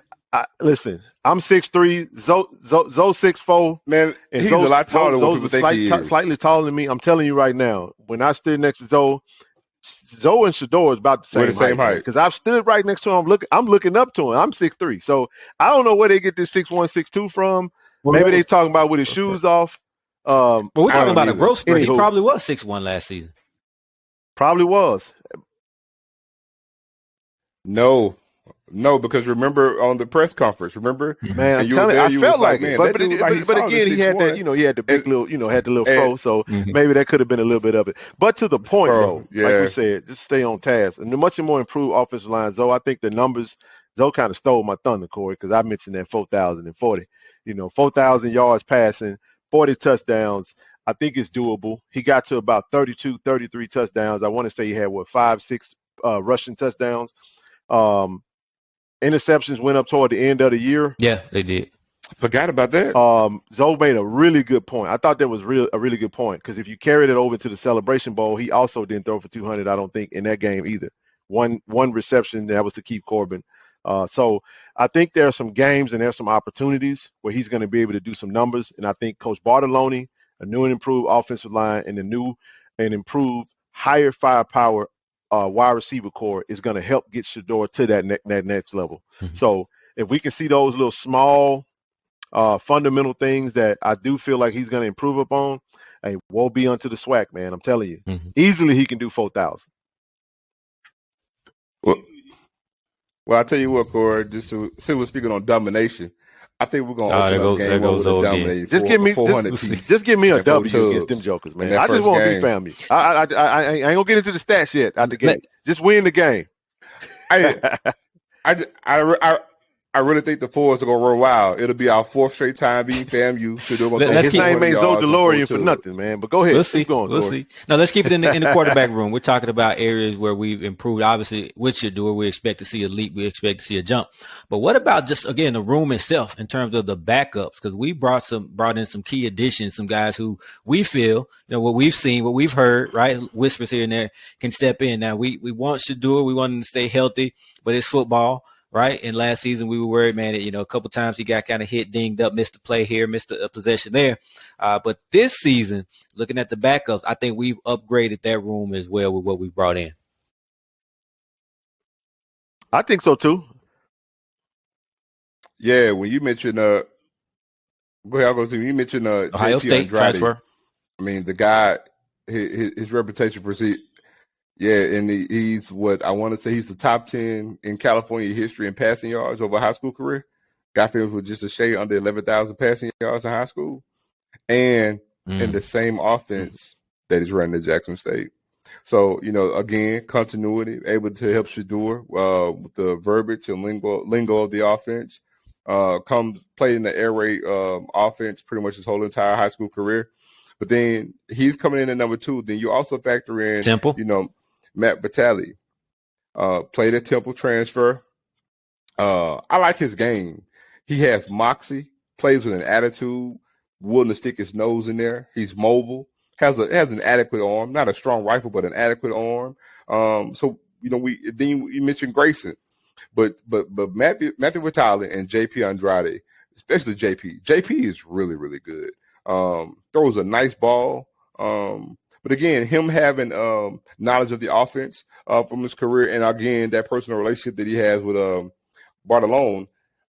S2: listen, I'm 6'3", Zoe 6'4".
S3: Man, and he's a lot taller than what people think he is.
S2: Slightly taller than me. I'm telling you right now, when I stood next to Zoe and Shedeur is about the same height. Because I've stood right next to him. I'm looking up to him. I'm 6'3". So I don't know where they get this 6'1", 6'2" from. Maybe they talking about with his shoes off.
S1: But we're talking about a growth spurt. He probably was 6'1" last season.
S2: Probably was.
S3: No, because remember on the press conference, remember?
S2: Man, I'm telling you, I felt like it. But again, he had that, he had the big little, had the little fro, so maybe that could have been a little bit of it. But to the point, though, like we said, just stay on task. And the much more improved offensive line, Zoe, I think the numbers, Zoe kind of stole my thunder, Corey, because I mentioned that 4,040. 4,000 yards passing, 40 touchdowns. I think it's doable. He got to about 32, 33 touchdowns. I want to say he had, 5, 6 rushing touchdowns. Interceptions went up toward the end of the year.
S1: Yeah, they did.
S3: Forgot about that.
S2: Zoe made a really good point. I thought that was a really good point because if you carried it over to the Celebration Bowl, he also didn't throw for 200, I don't think, in that game either. One reception, that was to keep Corbin. So I think there are some games and there are some opportunities where he's going to be able to do some numbers. And I think Coach Bartolone, a new and improved offensive line, and a new and improved higher firepower wide receiver core is going to help get Shedeur to that next level. Mm-hmm. So if we can see those little small fundamental things that I do feel like he's going to improve upon, hey, woe be unto the SWAC, man. I'm telling you. Mm-hmm. Easily he can do 4,000.
S3: Well, I'll tell you what, Corey, just so we're speaking on domination, I think we're going to open up game with a dominating 400 piece.
S2: Just give me a W against them jokers, man. I just want to be family. I ain't going to get into the stats yet out the game. Just win the game.
S3: I really think the Fords are going to run wild. It'll be our 4th straight time beating FAMU. So
S2: his name ain't Zoe DeLorean for nothing, man. But go ahead.
S1: We'll see. We'll see. Now, let's keep it in the quarterback room. We're talking about areas where we've improved. Obviously, with Shedeur, we expect to see a leap. We expect to see a jump. But what about just, again, the room itself in terms of the backups? Because we brought in some key additions, some guys who we feel, what we've seen, what we've heard, right? Whispers here and there can step in. Now, we want Shedeur. We want him to stay healthy, but it's football. Right. And last season we were worried, man, that, a couple times he got kind of hit, dinged up, missed a play here, missed a possession there. But this season, looking at the backups, I think we've upgraded that room as well with what we brought in.
S2: I think so too.
S3: Yeah, when you mentioned go ahead, I'll go to you. You mentioned
S1: Ohio State transfer.
S3: I mean, the guy, his reputation precedes. Yeah, and he's what I want to say. He's the top 10 in California history in passing yards over a high school career. Guy finished with just a shade under 11,000 passing yards in high school, and in the same offense that he's running at Jackson State. So again, continuity, able to help Shedeur with the verbiage and lingo of the offense. Played in the air raid offense pretty much his whole entire high school career. But then he's coming in at number 2. Then you also factor in
S1: Temple.
S3: Matt Batali, played at Temple, transfer. I like his game. He has moxie, plays with an attitude, willing to stick his nose in there. He's mobile, has an adequate arm, not a strong rifle, but an adequate arm. So you mentioned Grayson, but Matthew Batali and JP Andrade, especially JP. JP is really, really good. Throws a nice ball. But again, him having knowledge of the offense from his career, and again, that personal relationship that he has with Bartolone,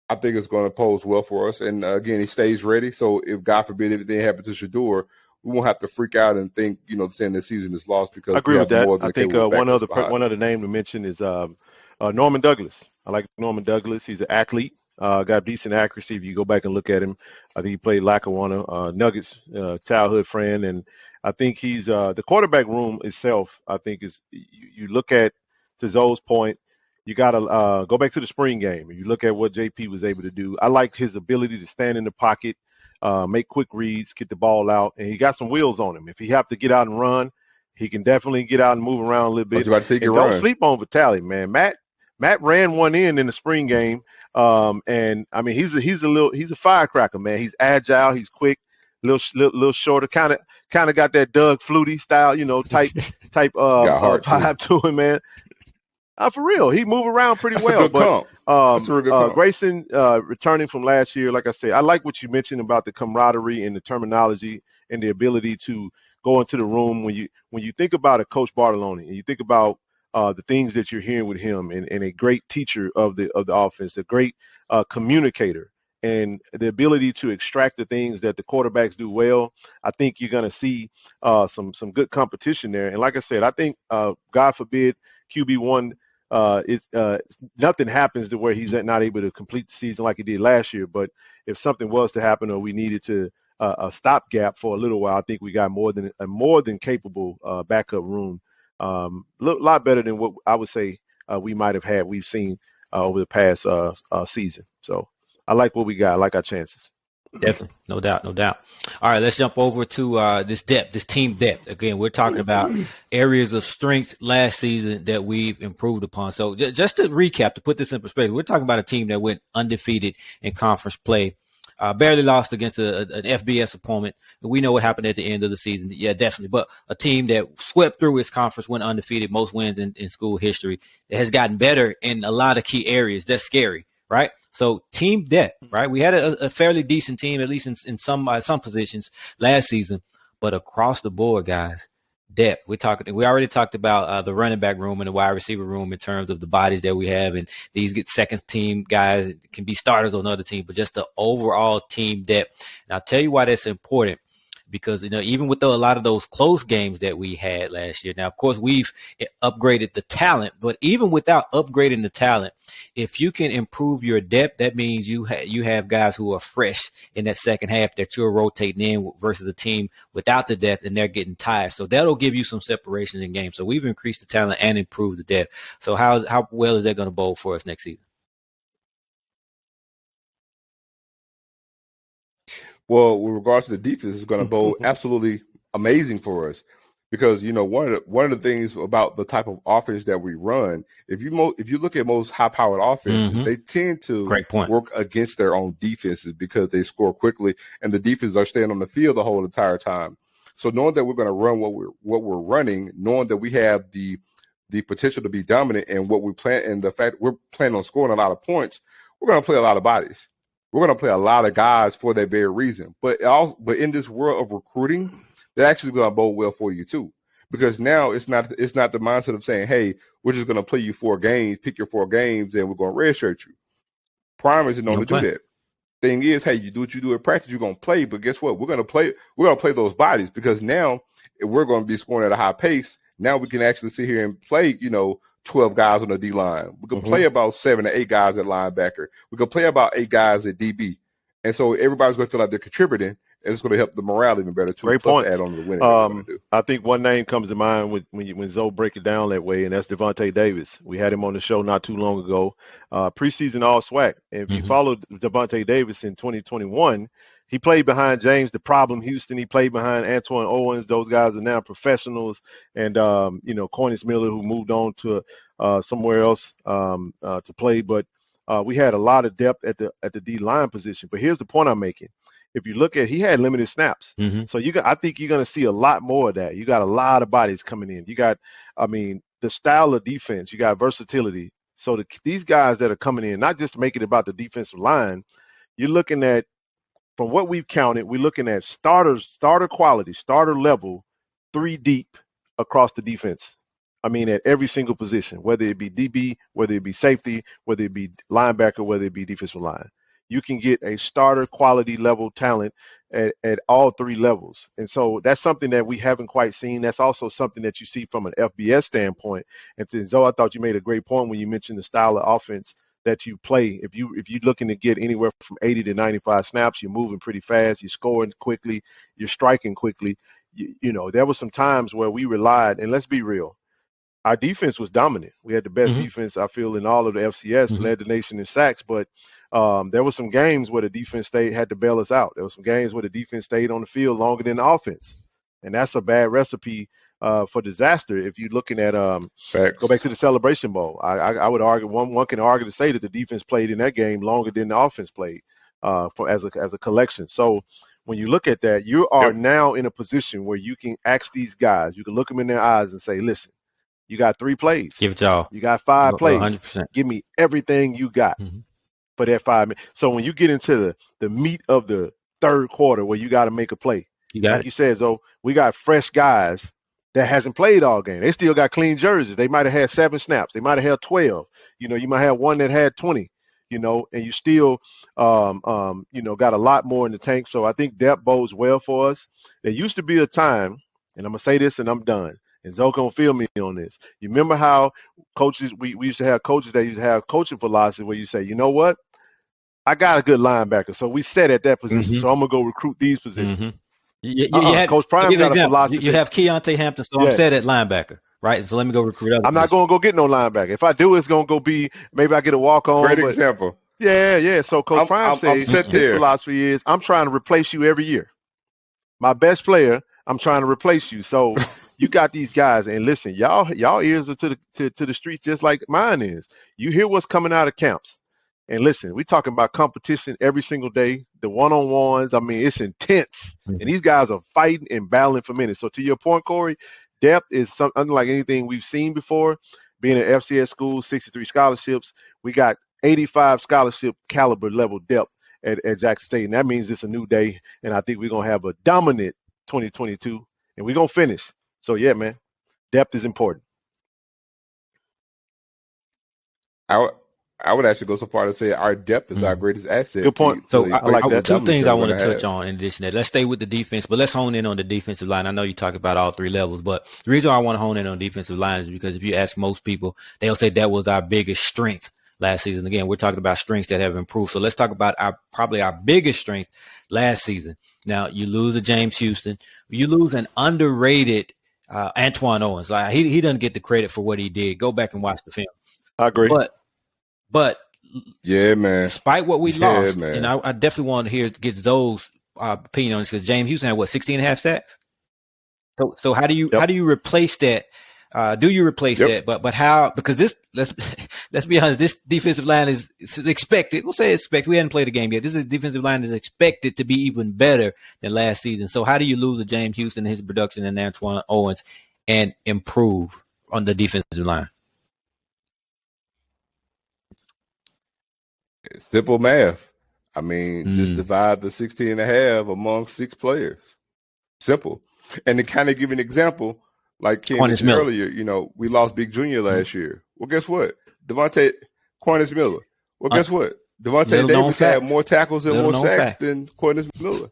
S3: I think it's going to pose well for us. And again, he stays ready. So if God forbid anything happens to Shador, we won't have to freak out and think, saying the season is lost because
S2: I agree
S3: we
S2: with
S3: have
S2: that.
S3: more than
S2: I think one other name to mention is Norman Douglas. I like Norman Douglas. He's an athlete. Got decent accuracy. If you go back and look at him, I think he played Lackawanna, Nuggets, childhood friend, and I think he's the quarterback room itself. I think is you look at, to Zoe's point, you got to go back to the spring game. You look at what JP was able to do. I liked his ability to stand in the pocket, make quick reads, get the ball out, and he got some wheels on him. If he have to get out and run, he can definitely get out and move around a little bit. And don't sleep on Vitale, man. Matt ran one in the spring game, and I mean he's a firecracker, man. He's agile, he's quick, little shorter, kind of got that Doug Flutie style, type vibe to him, man. For real, he move around pretty well. But Grayson returning from last year, like I said, I like what you mentioned about the camaraderie and the terminology and the ability to go into the room when you think about a Coach Bartolone and you think about the things that you're hearing with him, and a great teacher of the offense, a great communicator, and the ability to extract the things that the quarterbacks do well. I think you're going to see some good competition there. And like I said, I think God forbid QB1. Nothing happens to where he's not able to complete the season like he did last year. But if something was to happen, or we needed to a stopgap for a little while, I think we got more than capable backup room. A lot better than what I would say we've seen over the past season. So I like what we got. I like our chances.
S1: Definitely. No doubt. All right, let's jump over to this team depth. Again, we're talking about areas of strength last season that we've improved upon. So just to recap, to put this in perspective, we're talking about a team that went undefeated in conference play, barely lost against an FBS opponent. We know what happened at the end of the season. Yeah, definitely. But a team that swept through its conference, went undefeated, most wins in school history. It has gotten better in a lot of key areas. That's scary, right? So team depth, right? We had a fairly decent team, at least in some positions last season, but across the board, guys, depth. We already talked about the running back room and the wide receiver room in terms of the bodies that we have, and these second team guys can be starters on another team, but just the overall team depth. And I'll tell you why that's important. Because, even with a lot of those close games that we had last year, now, of course, we've upgraded the talent, but even without upgrading the talent, if you can improve your depth, that means you have guys who are fresh in that second half that you're rotating in versus a team without the depth and they're getting tired. So that'll give you some separations in games. So we've increased the talent and improved the depth. So how well is that going to bode for us next season?
S3: Well, with regards to the defense, it's going to bode absolutely amazing for us because one of the things about the type of offense that we run, if you look at most high-powered offenses, they tend to work against their own defenses because they score quickly and the defenses are staying on the field the whole entire time. So knowing that we're going to run what we're running, knowing that we have the potential to be dominant and what we plan, and the fact we're planning on scoring a lot of points, we're going to play a lot of bodies. We're going to play a lot of guys for that very reason. But in this world of recruiting, they're actually going to bode well for you too. Because now it's not the mindset of saying, hey, we're just going to play you 4 games, pick your 4 games, and we're going to redshirt you. Prime isn't known to do that. Thing is, hey, you do what you do at practice, you're going to play. But guess what? We're going to play those bodies because now if we're going to be scoring at a high pace. Now we can actually sit here and play, 12 guys on the D line. We can play about 7 to 8 guys at linebacker. We can play about 8 guys at DB. And so everybody's going to feel like they're contributing, and it's going to help the morale even better too.
S2: Great point.
S3: Add on to the winning.
S2: I think one name comes to mind when Zoe break it down that way, and that's Devontae Davis. We had him on the show not too long ago, preseason all SWAC. And if you followed Devontae Davis in 2021, he played behind James the Problem Houston. He played behind Antoine Owens. Those guys are now professionals. And, Cornish Miller, who moved on to somewhere else to play. But we had a lot of depth at the D-line position. But here's the point I'm making. If you look at, he had limited snaps. So I think you're going to see a lot more of that. You got a lot of bodies coming in. You got, the style of defense. You got versatility. So these guys that are coming in, not just to make it about the defensive line, you're looking at from what we've counted, we're looking at starter quality, starter level, 3 deep across the defense. I mean, at every single position, whether it be DB, whether it be safety, whether it be linebacker, whether it be defensive line. You can get a starter quality level talent at all 3 levels. And so that's something that we haven't quite seen. That's also something that you see from an FBS standpoint. And to Zoe, I thought you made a great point when you mentioned the style of offense that you play. If you're looking to get anywhere from 80 to 95 snaps, you're moving pretty fast, you're scoring quickly, you're striking quickly. You know, there were some times where we relied, and let's be real, our defense was dominant. We had the best defense, I feel, in all of the FCS, led the nation in sacks. But there were some games where the defense had to bail us out. There were some games where the defense stayed on the field longer than the offense. And that's a bad recipe for disaster if you're looking at go back to the Celebration Bowl. I would argue, one can argue to say that the defense played in that game longer than the offense played as a collection. So when you look at that, you are now in a position where you can ask these guys, you can look them in their eyes and say, listen, you got 3 plays.
S1: Give it y'all.
S2: You got 5 plays.
S1: 100%.
S2: Give me everything you got for that 5 minutes. So when you get into the meat of the third quarter where you got to make a play, like you said, Zoe, we got fresh guys that hasn't played all game. They still got clean jerseys. They might have had 7 snaps. They might have had 12. You know, you might have one that had 20. You know, and you still, got a lot more in the tank. So I think that bodes well for us. There used to be a time, and I'm gonna say this, and I'm done. And Zoe gonna feel me on this. You remember how coaches, we used to have coaches that used to have coaching philosophy where you say, you know what, I got a good linebacker, so we set at that position, so I'm gonna go recruit these positions. Coach Prime got a philosophy.
S1: You have Keontae Hampton, so I'm set at linebacker, right? So let me go recruit other.
S2: I'm not gonna go get no linebacker. If I do, it's gonna go be maybe I get a walk on.
S3: Great example.
S2: Yeah. So Coach Prime says his philosophy is I'm trying to replace you every year. My best player, I'm trying to replace you. So you got these guys, and listen, y'all ears are to the streets just like mine is. You hear what's coming out of camps. And listen, we talking about competition every single day, the one-on-ones. I mean, it's intense. And these guys are fighting and battling for minutes. So to your point, Corey, depth is unlike anything we've seen before. Being an FCS school, 63 scholarships, we got 85 scholarship caliber level depth at Jackson State. And that means it's a new day. And I think we're going to have a dominant 2022, and we're going to finish. So, yeah, man, depth is important.
S3: I would actually go so far to say our depth is our greatest asset.
S2: Good point.
S1: So I like that. 2 things I want to touch on in addition to that. Let's stay with the defense, but let's hone in on the defensive line. I know you talk about all 3 levels, but the reason I want to hone in on defensive line is because if you ask most people, they'll say that was our biggest strength last season. Again, we're talking about strengths that have improved. So let's talk about probably our biggest strength last season. Now, you lose a James Houston. You lose an underrated Antoine Owens. He doesn't get the credit for what he did. Go back and watch the film.
S2: I agree.
S1: But
S3: yeah, man.
S1: Despite what we lost, man. And I definitely want to get those opinion on this because James Houston had 16 and a half sacks. So how do you replace that? Do you replace that? But how? Because this let's be honest, this defensive line is expected. We'll say expected. We hadn't played a game yet. This defensive line is expected to be even better than last season. So how do you lose a James Houston and his production and Antoine Owens and improve on the defensive line?
S3: Simple math. I mean, just divide the 16 and a half among 6 players. Simple. And to kind of give an example, like Ken mentioned earlier, we lost Big Junior last year. Well, guess what? Cornish Miller. Well, guess what? Devontae Davis had more tackles and more sacks than Cornish Miller.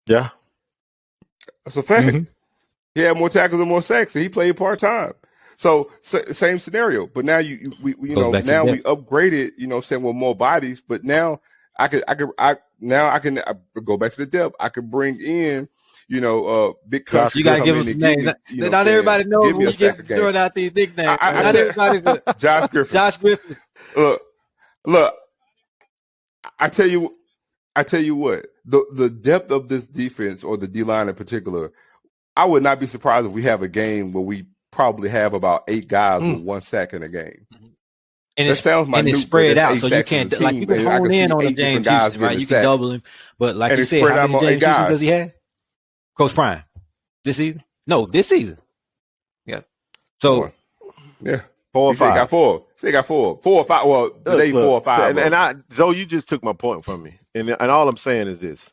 S2: Yeah.
S3: That's a fact. He had more tackles and more sacks, and he played part-time. So same scenario, but now we upgraded, saying with more bodies, but now I can go back to the depth. I could bring in, big country.
S1: You gotta give us some names. Not everybody knows when you get throwing out these nicknames. Not everybody's
S3: Josh Griffin.
S1: Josh Griffin.
S3: Look, I tell you what, the depth of this defense or the D line in particular, I would not be surprised if we have a game where we probably have about 8 guys with 1 sack in a game.
S1: And it's spread out, so you can't you can hone in on the James Houston, right? You can double him, but like you said, how many James Houston does he have? Coach Prime, this season? No, this season. Yeah. So,
S2: 4 or 5.
S3: He got 4. Say he got 4. 4 or 5. Well, today 4 or 5.
S2: And Zoe, you just took my point from me. And all I'm saying is this: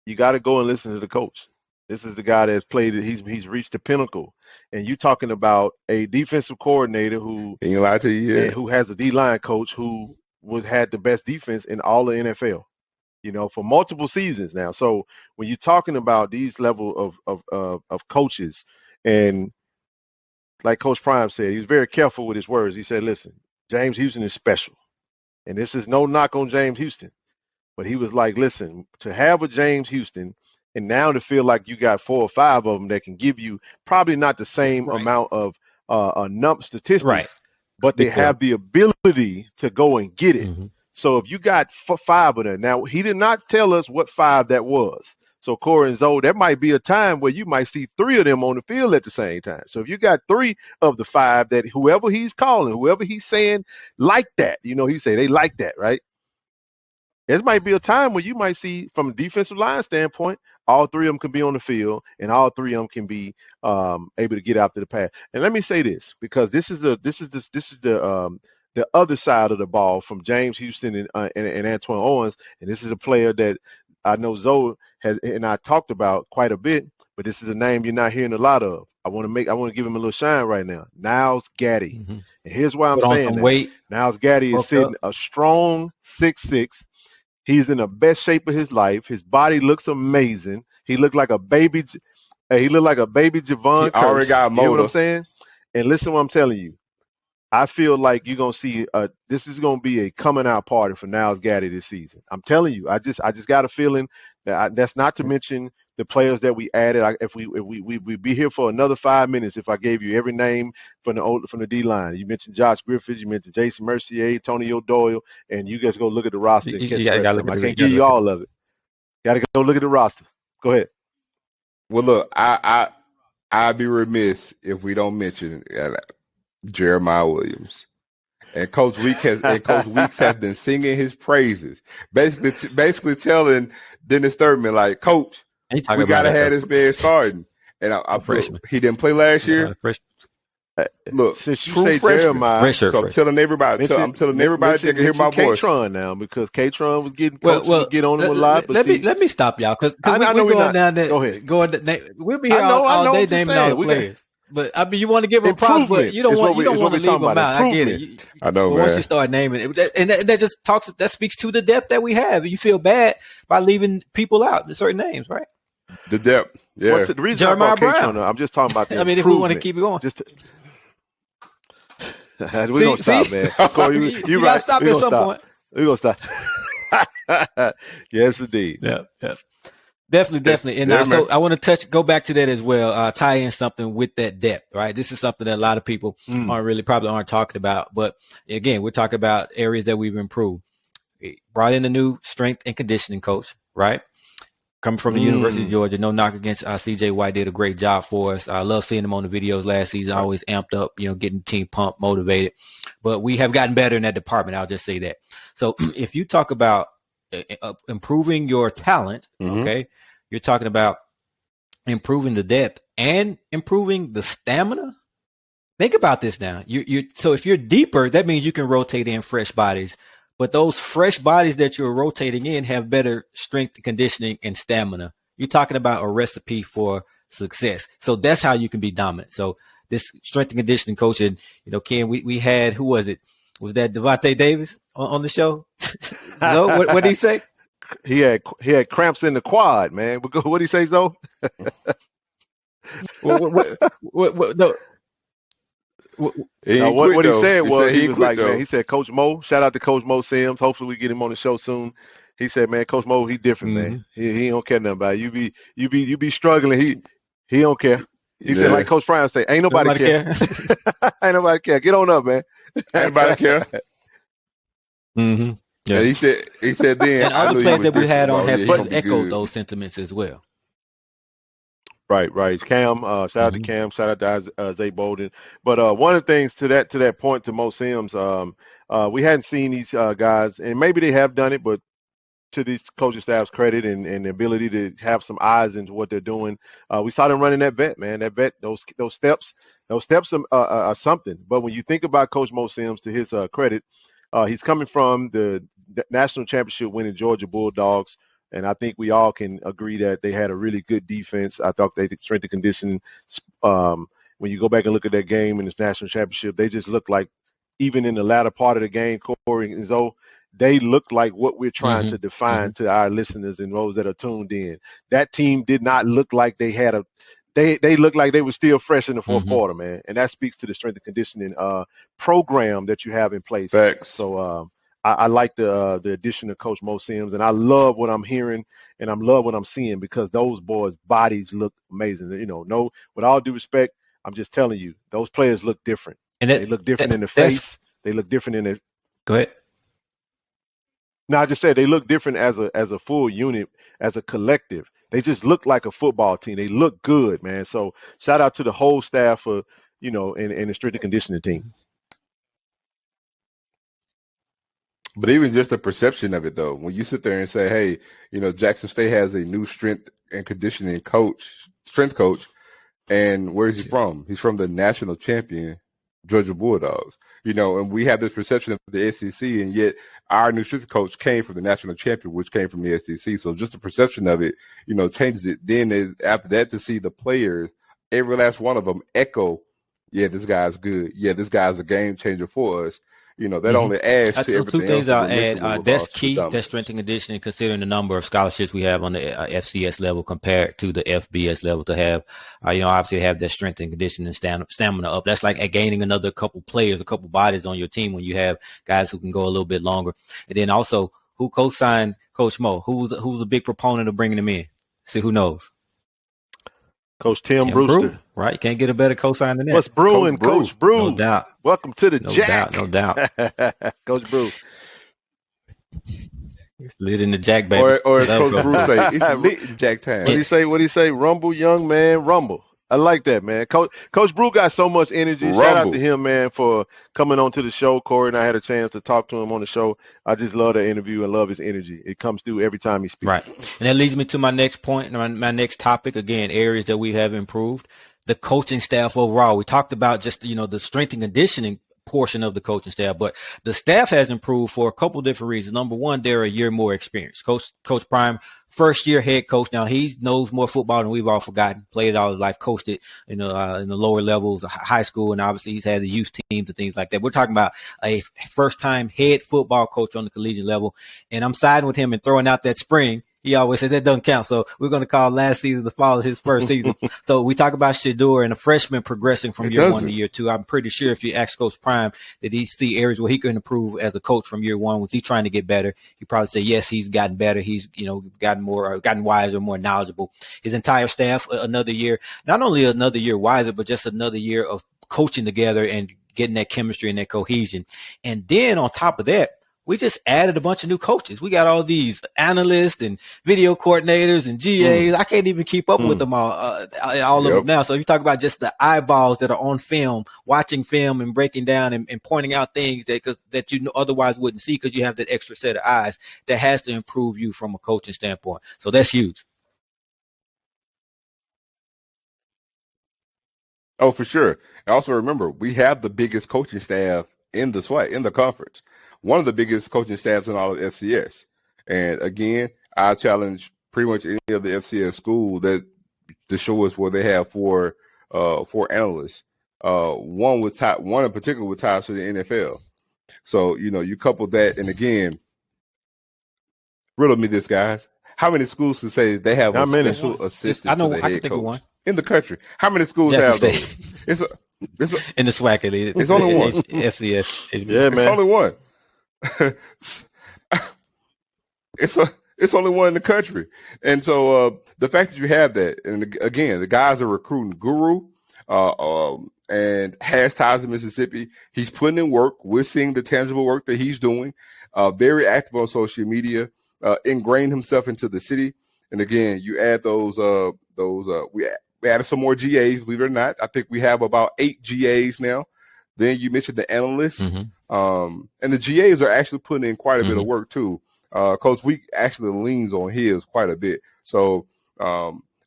S2: you got to go and listen to the coach. This is the guy that's played it. He's reached the pinnacle. And you talking about a defensive coordinator who
S3: Ain't lie to you, yeah.
S2: who has a D-line coach who had the best defense in all the NFL, for multiple seasons now. So when you're talking about these level of coaches, and like Coach Prime said, he was very careful with his words. He said, listen, James Houston is special. And this is no knock on James Houston. But he was like, listen, to have a James Houston and now to feel like you got 4 or 5 of them that can give you probably not the same amount of statistics, but they have the ability to go and get it.
S1: Mm-hmm.
S2: So if you got 5 of them, now he did not tell us what 5 that was. So Corey and Zoe, there might be a time where you might see 3 of them on the field at the same time. So if you got 3 of the 5 that whoever he's calling, whoever he's saying like that, he say they like that, right? There might be a time where you might see, from a defensive line standpoint, all 3 of them can be on the field, and all 3 of them can be able to get after the pass. And let me say this, because this is the other side of the ball from James Houston and Antoine Owens, and this is a player that I know Zoe has and I talked about quite a bit, but this is a name you're not hearing a lot of. I want to give him a little shine right now. Niles Gaddy, and here's why I'm saying that. Niles Gaddy is sitting a strong 6'6". He's in the best shape of his life. His body looks amazing. He looked like a baby. He looked like a baby Javon Curse.
S3: Already got a motor.
S2: You know what I'm saying? And listen to what I'm telling you. I feel like you're gonna see this is gonna be a coming out party for Niles Gaddy this season. I'm telling you. I just got a feeling that that's not to mention the players that we added. If we'd be here for another 5 minutes if I gave you every name from the D line. You mentioned Josh Griffiths, you mentioned Jason Mercier, Tony O'Doyle, and you guys go look at the roster. I can't give you all of it. Got to go look at the roster. Go ahead.
S3: Well, look, I'd be remiss if we don't mention Jeremiah Williams. And Coach Weeks has been singing his praises, basically telling Dennis Thurman, like, Coach, we gotta have this man starting. And I'm freshman. He didn't play last year. Look,
S2: since you say Jeremiah,
S3: so I'm telling everybody, they can hear my voice.
S2: K-Tron now, because K-Tron was getting coaches to get on him a lot. But
S1: let me stop y'all, because we're going down there. Go ahead. We'll be here all day naming all the players. But I mean, you want to give them props, but you don't want to leave them out. I get it.
S3: I know, man.
S1: Once you start naming it, and that just that speaks to the depth that we have. You feel bad by leaving people out, certain names, right?
S3: The depth, yeah.
S2: The reason Jeremiah Brown. I'm just talking about the
S1: if we want to keep it going,
S2: we're gonna stop, man. Corey, you right.
S1: Stop at some point.
S2: We're gonna stop. Yes, indeed.
S1: Yeah. Definitely. And so I want to go back to that as well, tie in something with that depth, right? This is something that a lot of people aren't talking about. But again, we're talking about areas that we've improved. We brought in a new strength and conditioning coach, right? Coming from the University of Georgia, no knock against CJ White, did a great job for us. I love seeing him on the videos last season, always amped up, getting the team pumped, motivated. But we have gotten better in that department. I'll just say that. So if you talk about improving your talent, okay, you're talking about improving the depth and improving the stamina. Think about this now. So if you're deeper, that means you can rotate in fresh bodies. But those fresh bodies that you're rotating in have better strength, conditioning, and stamina. You're talking about a recipe for success. So that's how you can be dominant. So this strength and conditioning coach, and Ken, we had, who was it? Was that Devontae Davis on the show? So what did he say?
S2: He had cramps in the quad, man. What did he say, though? What he said was, he was like, man, he said, Coach Mo, shout out to Coach Mo Sims. Hopefully we get him on the show soon. He said, man, Coach Mo, he different, man. He don't care nothing about it. You be struggling. He don't care. He said, like Coach Prime said, ain't nobody care. Ain't nobody care. Get on up, man.
S3: Ain't nobody care. Yeah, he said then.
S1: And other players that we had on have echoed those sentiments as well.
S2: Right. Cam, shout out to Cam, shout out to Zay Bolden. But one of the things to that point, to Mo Sims, we hadn't seen these guys, and maybe they have done it, but to these coaching staff's credit and the ability to have some eyes into what they're doing, we saw them running that vet, man. That vet, those steps are something. But when you think about Coach Mo Sims, to his credit, he's coming from the national championship winning Georgia Bulldogs. And I think we all can agree that they had a really good defense. I thought they strength and conditioning. When you go back and look at that game in this national championship, they just looked like, even in the latter part of the game, Corey and Zoe, they looked like what we're trying to define to our listeners and those that are tuned in. That team did not look like they had a they looked like they were still fresh in the fourth quarter, man. And that speaks to the strength and conditioning program that you have in place.
S3: Thanks.
S2: So I like the addition of Coach Mo Sims, and I love what I'm hearing and I love what I'm seeing, because those boys' bodies look amazing. You know, no, with all due respect, I'm just telling you, those players look different. And they look different in the face. They look different in the.
S1: Go ahead.
S2: No, I just said they look different as a full unit, as a collective. They just look like a football team. They look good, man. So shout out to the whole staff for, you know, and the strength and conditioning team.
S3: But even just the perception of it, though, when you sit there and say, hey, you know, Jackson State has a new strength and conditioning strength coach, and where is he from? He's from the national champion Georgia Bulldogs. You know, and we have this perception of the SEC, and yet our new strength coach came from the national champion, which came from the SEC. So just the perception of it, you know, changes it. Then after that, to see the players, every last one of them echo, yeah, this guy's good. Yeah, this guy's a game changer for us. You know, that only adds to everything.
S1: Two things
S3: else.
S1: I'll add. That's key. That's strength and conditioning, considering the number of scholarships we have on the FCS level compared to the FBS level, to have, you know, obviously have that strength and conditioning stamina up. That's like gaining another couple players, a couple bodies on your team when you have guys who can go a little bit longer. And then also, who co-signed Coach Mo? Who's a big proponent of bringing him in? See, who knows?
S2: Coach Tim Brewster.
S1: Right? You can't get a better co-sign than that.
S2: What's brewing, Coach Brew?
S1: No doubt.
S2: Welcome to the Jack.
S1: No doubt.
S2: Coach Brew.
S1: It's lit in the Jack, baby.
S3: Or as Coach Brew say, it's lit in Jack time.
S2: What do he say? Rumble, young man, rumble. I like that, man. Coach Brew got so much energy.
S3: Rumble.
S2: Shout out to him, man, for coming on to the show. Corey and I had a chance to talk to him on the show. I just love the interview and love his energy. It comes through every time he speaks.
S1: Right. And that leads me to my next point, my next topic. Again, areas that we have improved. The coaching staff overall. We talked about just, you know, the strength and conditioning portion of the coaching staff, but the staff has improved for a couple different reasons. Number one, they're a year more experienced. Coach Prime, first year head coach. Now he knows more football than we've all forgotten. Played all his life, coached it in the lower levels, high school, and obviously he's had the youth teams and things like that. We're talking about a first time head football coach on the collegiate level, and I'm siding with him and throwing out that spring. He always says that doesn't count. So we're going to call last season the fall as his first season. So we talk about Shedeur and a freshman progressing from year one to year two. I'm pretty sure if you ask Coach Prime that he see areas where he can improve as a coach from year one. Was he trying to get better? He probably say, yes, he's gotten better. He's, you know, gotten more, gotten wiser, more knowledgeable. His entire staff, another year, not only another year wiser, but just another year of coaching together and getting that chemistry and that cohesion. And then on top of that, we just added a bunch of new coaches. We got all these analysts and video coordinators and GAs. I can't even keep up with them all of them now. So if you talk about just the eyeballs that are on film, watching film and breaking down and pointing out things that you otherwise wouldn't see because you have that extra set of eyes, that has to improve you from a coaching standpoint. So that's huge.
S3: Oh, for sure. And also remember, we have the biggest coaching staff in the SWAC, in the conference. One of the biggest coaching staffs in all of FCS. And again, I challenge pretty much any of the FCS school to show us where they have four analysts. One in particular with ties to the NFL. So, you know, you couple that, and again, riddle me this, guys. How many schools can say they have special assistant to the head coach in the country? How many schools have those? It's
S1: in the SWAC,
S3: it's only one.
S1: FCS.
S2: Yeah, man.
S3: It's only one. It's only one in the country. And so the fact that you have that, and again, the guy's a recruiting guru and has ties to Mississippi. He's putting in work. We're seeing the tangible work that he's doing. Very active on social media, ingrained himself into the city. And again, you add we added some more GAs, believe it or not. I think we have about 8 GAs now. Then you mentioned the analysts. And the GAs are actually putting in quite a bit of work too. Coach Week actually leans on his quite a bit. So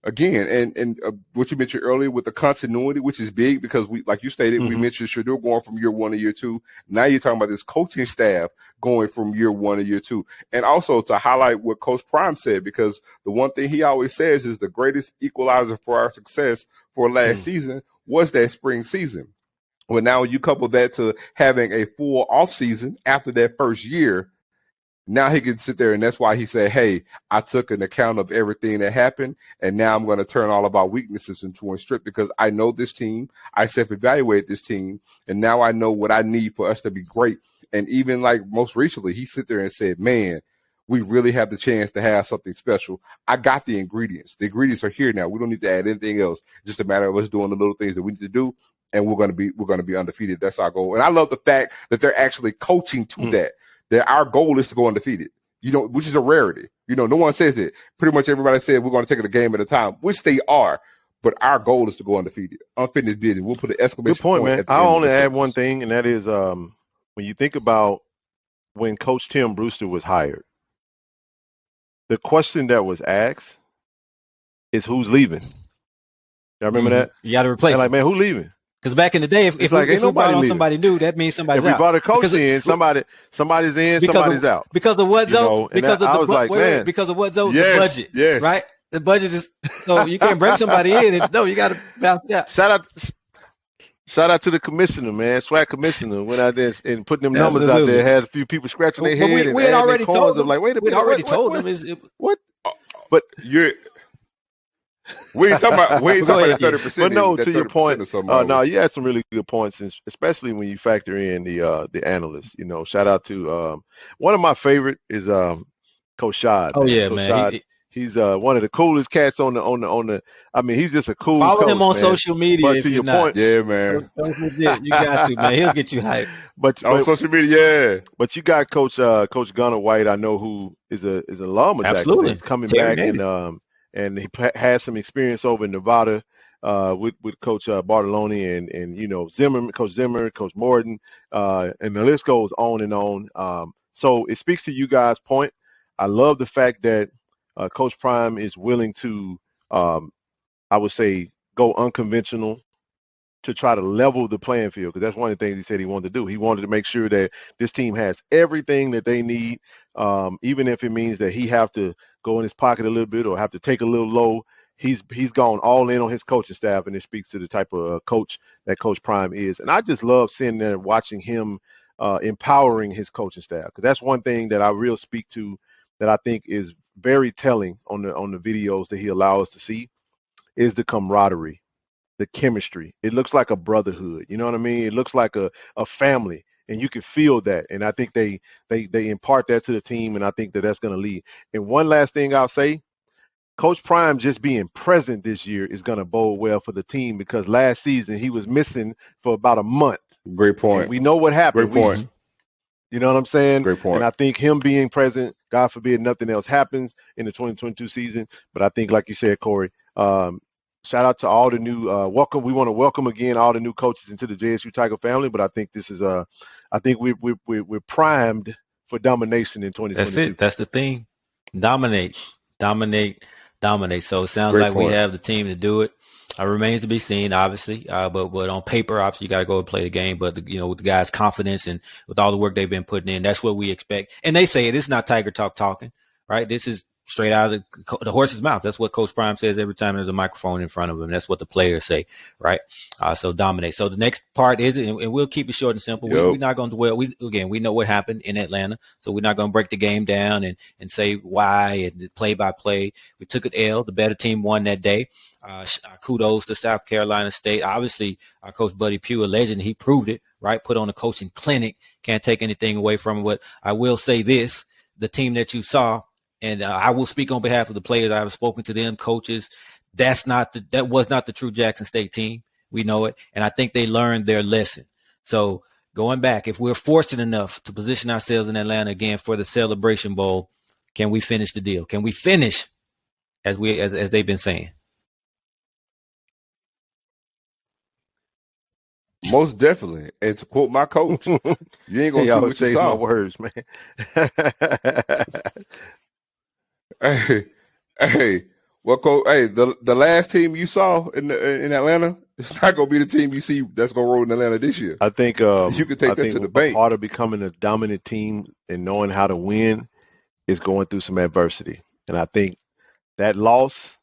S3: again, and what you mentioned earlier with the continuity, which is big because we, like you stated, we mentioned Shedeur going from year 1 to year 2. Now you're talking about this coaching staff going from year 1 to year 2. And also to highlight what Coach Prime said, because the one thing he always says is the greatest equalizer for our success for last season was that spring season. Well, now you couple that to having a full off season after that first year. Now he can sit there, and that's why he said, hey, I took an account of everything that happened, and now I'm going to turn all of our weaknesses into a strength because I know this team. I self-evaluate this team, and now I know what I need for us to be great. And even like most recently, he sit there and said, man, we really have the chance to have something special. I got the ingredients. The ingredients are here now. We don't need to add anything else. Just a matter of us doing the little things that we need to do, and we're going to be undefeated. That's our goal. And I love the fact that they're actually coaching to that our goal is to go undefeated, which is a rarity. No one says that. Pretty much everybody said we're going to take it a game at a time, which they are. But our goal is to go undefeated. Unfinished business. We'll put an exclamation
S2: Good point,
S3: point.
S2: man. I'll only add one thing, and that is when you think about when Coach Tim Brewster was hired, the question that was asked is who's leaving. Y'all remember that?
S1: You got to replace.
S2: Like, man, who's leaving?
S1: Because back in the day, if we brought on somebody new, that means somebody's out.
S2: If we brought a coach in, somebody's in, somebody's out.
S1: Because of what, Zoe? Because of the budget.
S3: Yes.
S1: Right? The budget is so you can't bring somebody in. You got to bounce out.
S2: Shout out to the commissioner, man. SWAC commissioner went out there and putting them numbers out there. Had a few people scratching their head.
S1: We had already told them.
S2: Like, wait a minute.
S1: We already told them.
S2: What?
S3: But you're. We ain't talking about 30%.
S2: But no, to your point, no, you had some really good points, especially when you factor in the analysts. Shout out to one of my favorite is Coach Shad.
S1: Oh yeah,
S2: Coach
S1: man.
S2: Shad, he's one of the coolest cats on the. I mean, he's just a cool.
S1: Follow
S2: coach,
S1: him on
S2: man.
S1: social media.
S2: But
S1: if
S2: to
S1: you're
S2: your
S1: not.
S2: point,
S3: yeah, man.
S1: You got to, man. He'll get you hyped.
S2: But
S3: on social media, yeah.
S2: But you got Coach Gunnar White. I know who is an alum of Jackson State. He's coming back and he had some experience over in Nevada with Coach Bartoloni and Zimmerman, Coach Zimmer, Coach Morton, and the list goes on and on. So it speaks to you guys' point. I love the fact that Coach Prime is willing to, I would say, go unconventional to try to level the playing field, because that's one of the things he said he wanted to do. He wanted to make sure that this team has everything that they need, even if it means that he have to go in his pocket a little bit or have to take a little low. He's gone all in on his coaching staff, and it speaks to the type of coach that Coach Prime is. And I just love sitting there and watching him empowering his coaching staff, because that's one thing that I really speak to that I think is very telling on the videos that he allows us to see is the camaraderie. The chemistry. It looks like a brotherhood. You know what I mean? It looks like a family, and you can feel that. And I think they impart that to the team, and I think that's going to lead. And one last thing I'll say, Coach Prime just being present this year is going to bode well for the team, because last season he was missing for about a month.
S3: Great point.
S2: And we know what happened.
S3: Great point.
S2: You know what I'm saying?
S3: Great point.
S2: And I think him being present, God forbid nothing else happens in the 2022 season. But I think, like you said, Corey, shout out to all the new welcome. We want to welcome again all the new coaches into the JSU Tiger family. But I think this is I think we're primed for domination in 2022.
S1: That's it. That's the thing. Dominate. So it sounds like we have the team to do it. Remains to be seen, obviously. But on paper, obviously, you got to go and play the game. But with the guys' confidence and with all the work they've been putting in, that's what we expect. And they say it. It's not Tiger Talk talking, right? This is straight out of the horse's mouth. That's what Coach Prime says every time there's a microphone in front of him. That's what the players say, right? So dominate. So the next part is, and we'll keep it short and simple.
S3: Yep.
S1: We're not going to dwell. We know what happened in Atlanta, so we're not going to break the game down and say why and play by play. We took an L. The better team won that day. Kudos to South Carolina State. Obviously, Coach Buddy Pugh, a legend, he proved it, right? Put on a coaching clinic. Can't take anything away from it. But I will say this, the team that you saw, and I will speak on behalf of the players. I have spoken to them, coaches. That was not the true Jackson State team. We know it. And I think they learned their lesson. So going back, if we're fortunate enough to position ourselves in Atlanta again for the Celebration Bowl, can we finish the deal? Can we finish as they've been saying?
S3: Most definitely. And to quote my coach, you ain't gonna see what you saw.
S2: My words, man.
S3: Hey, Well, Coach, hey, the last team you saw in Atlanta, it's not gonna be the team you see that's gonna roll in Atlanta this year.
S2: I think
S3: you can take that to the bank.
S2: Part of becoming a dominant team and knowing how to win is going through some adversity. And I think that loss,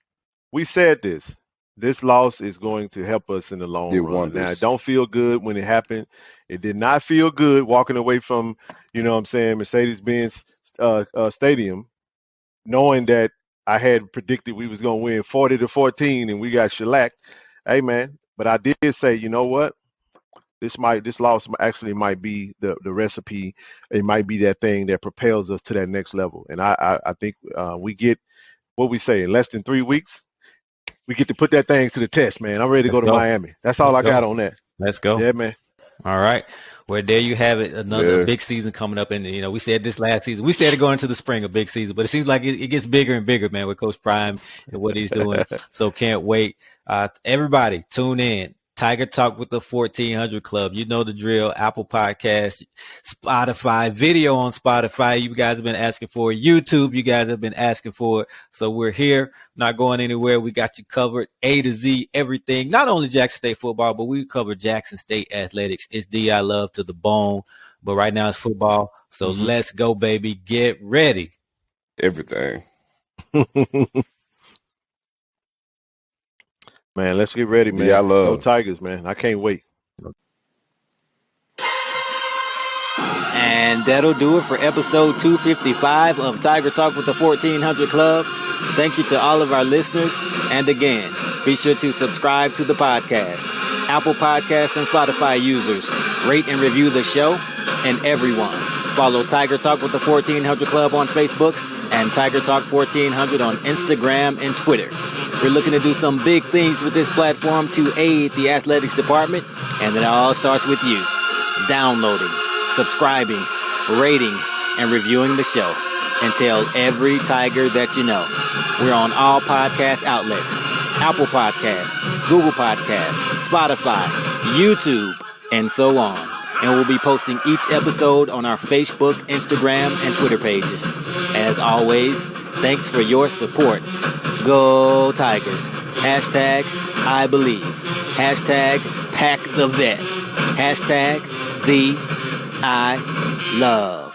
S2: we said this loss is going to help us in the long run.
S3: Wonders.
S2: Now, it don't feel good when it happened. It did not feel good walking away from, Mercedes-Benz Stadium, knowing that I had predicted we was going to win 40-14 and we got shellacked. Hey, man, but I did say, you know what? This loss actually might be the recipe. It might be that thing that propels us to that next level. And I think we get what we say in less than 3 weeks. We get to put that thing to the test, man. I'm ready to go to Miami. That's all I got on that.
S1: Let's go.
S2: Yeah, man.
S1: All right. Well, there you have it. Another big season coming up. And, we said this last season. We said it going into the spring, a big season. But it seems like it gets bigger and bigger, man, with Coach Prime and what he's doing. So can't wait. Everybody, tune in. Tiger Talk with the 1400 Club. You know the drill. Apple Podcasts, Spotify, video on Spotify. You guys have been asking for it. YouTube, you guys have been asking for it. So we're here, not going anywhere. We got you covered A to Z, everything. Not only Jackson State football, but we cover Jackson State athletics. It's D.I. Love to the bone. But right now it's football. So let's go, baby. Get ready.
S3: Everything.
S2: Man, let's get ready, man.
S3: Yeah, I love.
S2: Go Tigers, man. I can't wait.
S1: And that'll do it for episode 255 of Tiger Talk with the 1400 Club. Thank you to all of our listeners. And again, be sure to subscribe to the podcast. Apple Podcasts and Spotify users, rate and review the show. And everyone, follow Tiger Talk with the 1400 Club on Facebook and Tiger Talk 1400 on Instagram and Twitter. We're looking to do some big things with this platform to aid the athletics department, and it all starts with you. Downloading, subscribing, rating, and reviewing the show. And tell every Tiger that you know. We're on all podcast outlets. Apple Podcasts, Google Podcasts, Spotify, YouTube, and so on. And we'll be posting each episode on our Facebook, Instagram, and Twitter pages. As always, thanks for your support. Go Tigers. Hashtag I believe. Hashtag pack the vet. Hashtag the I love.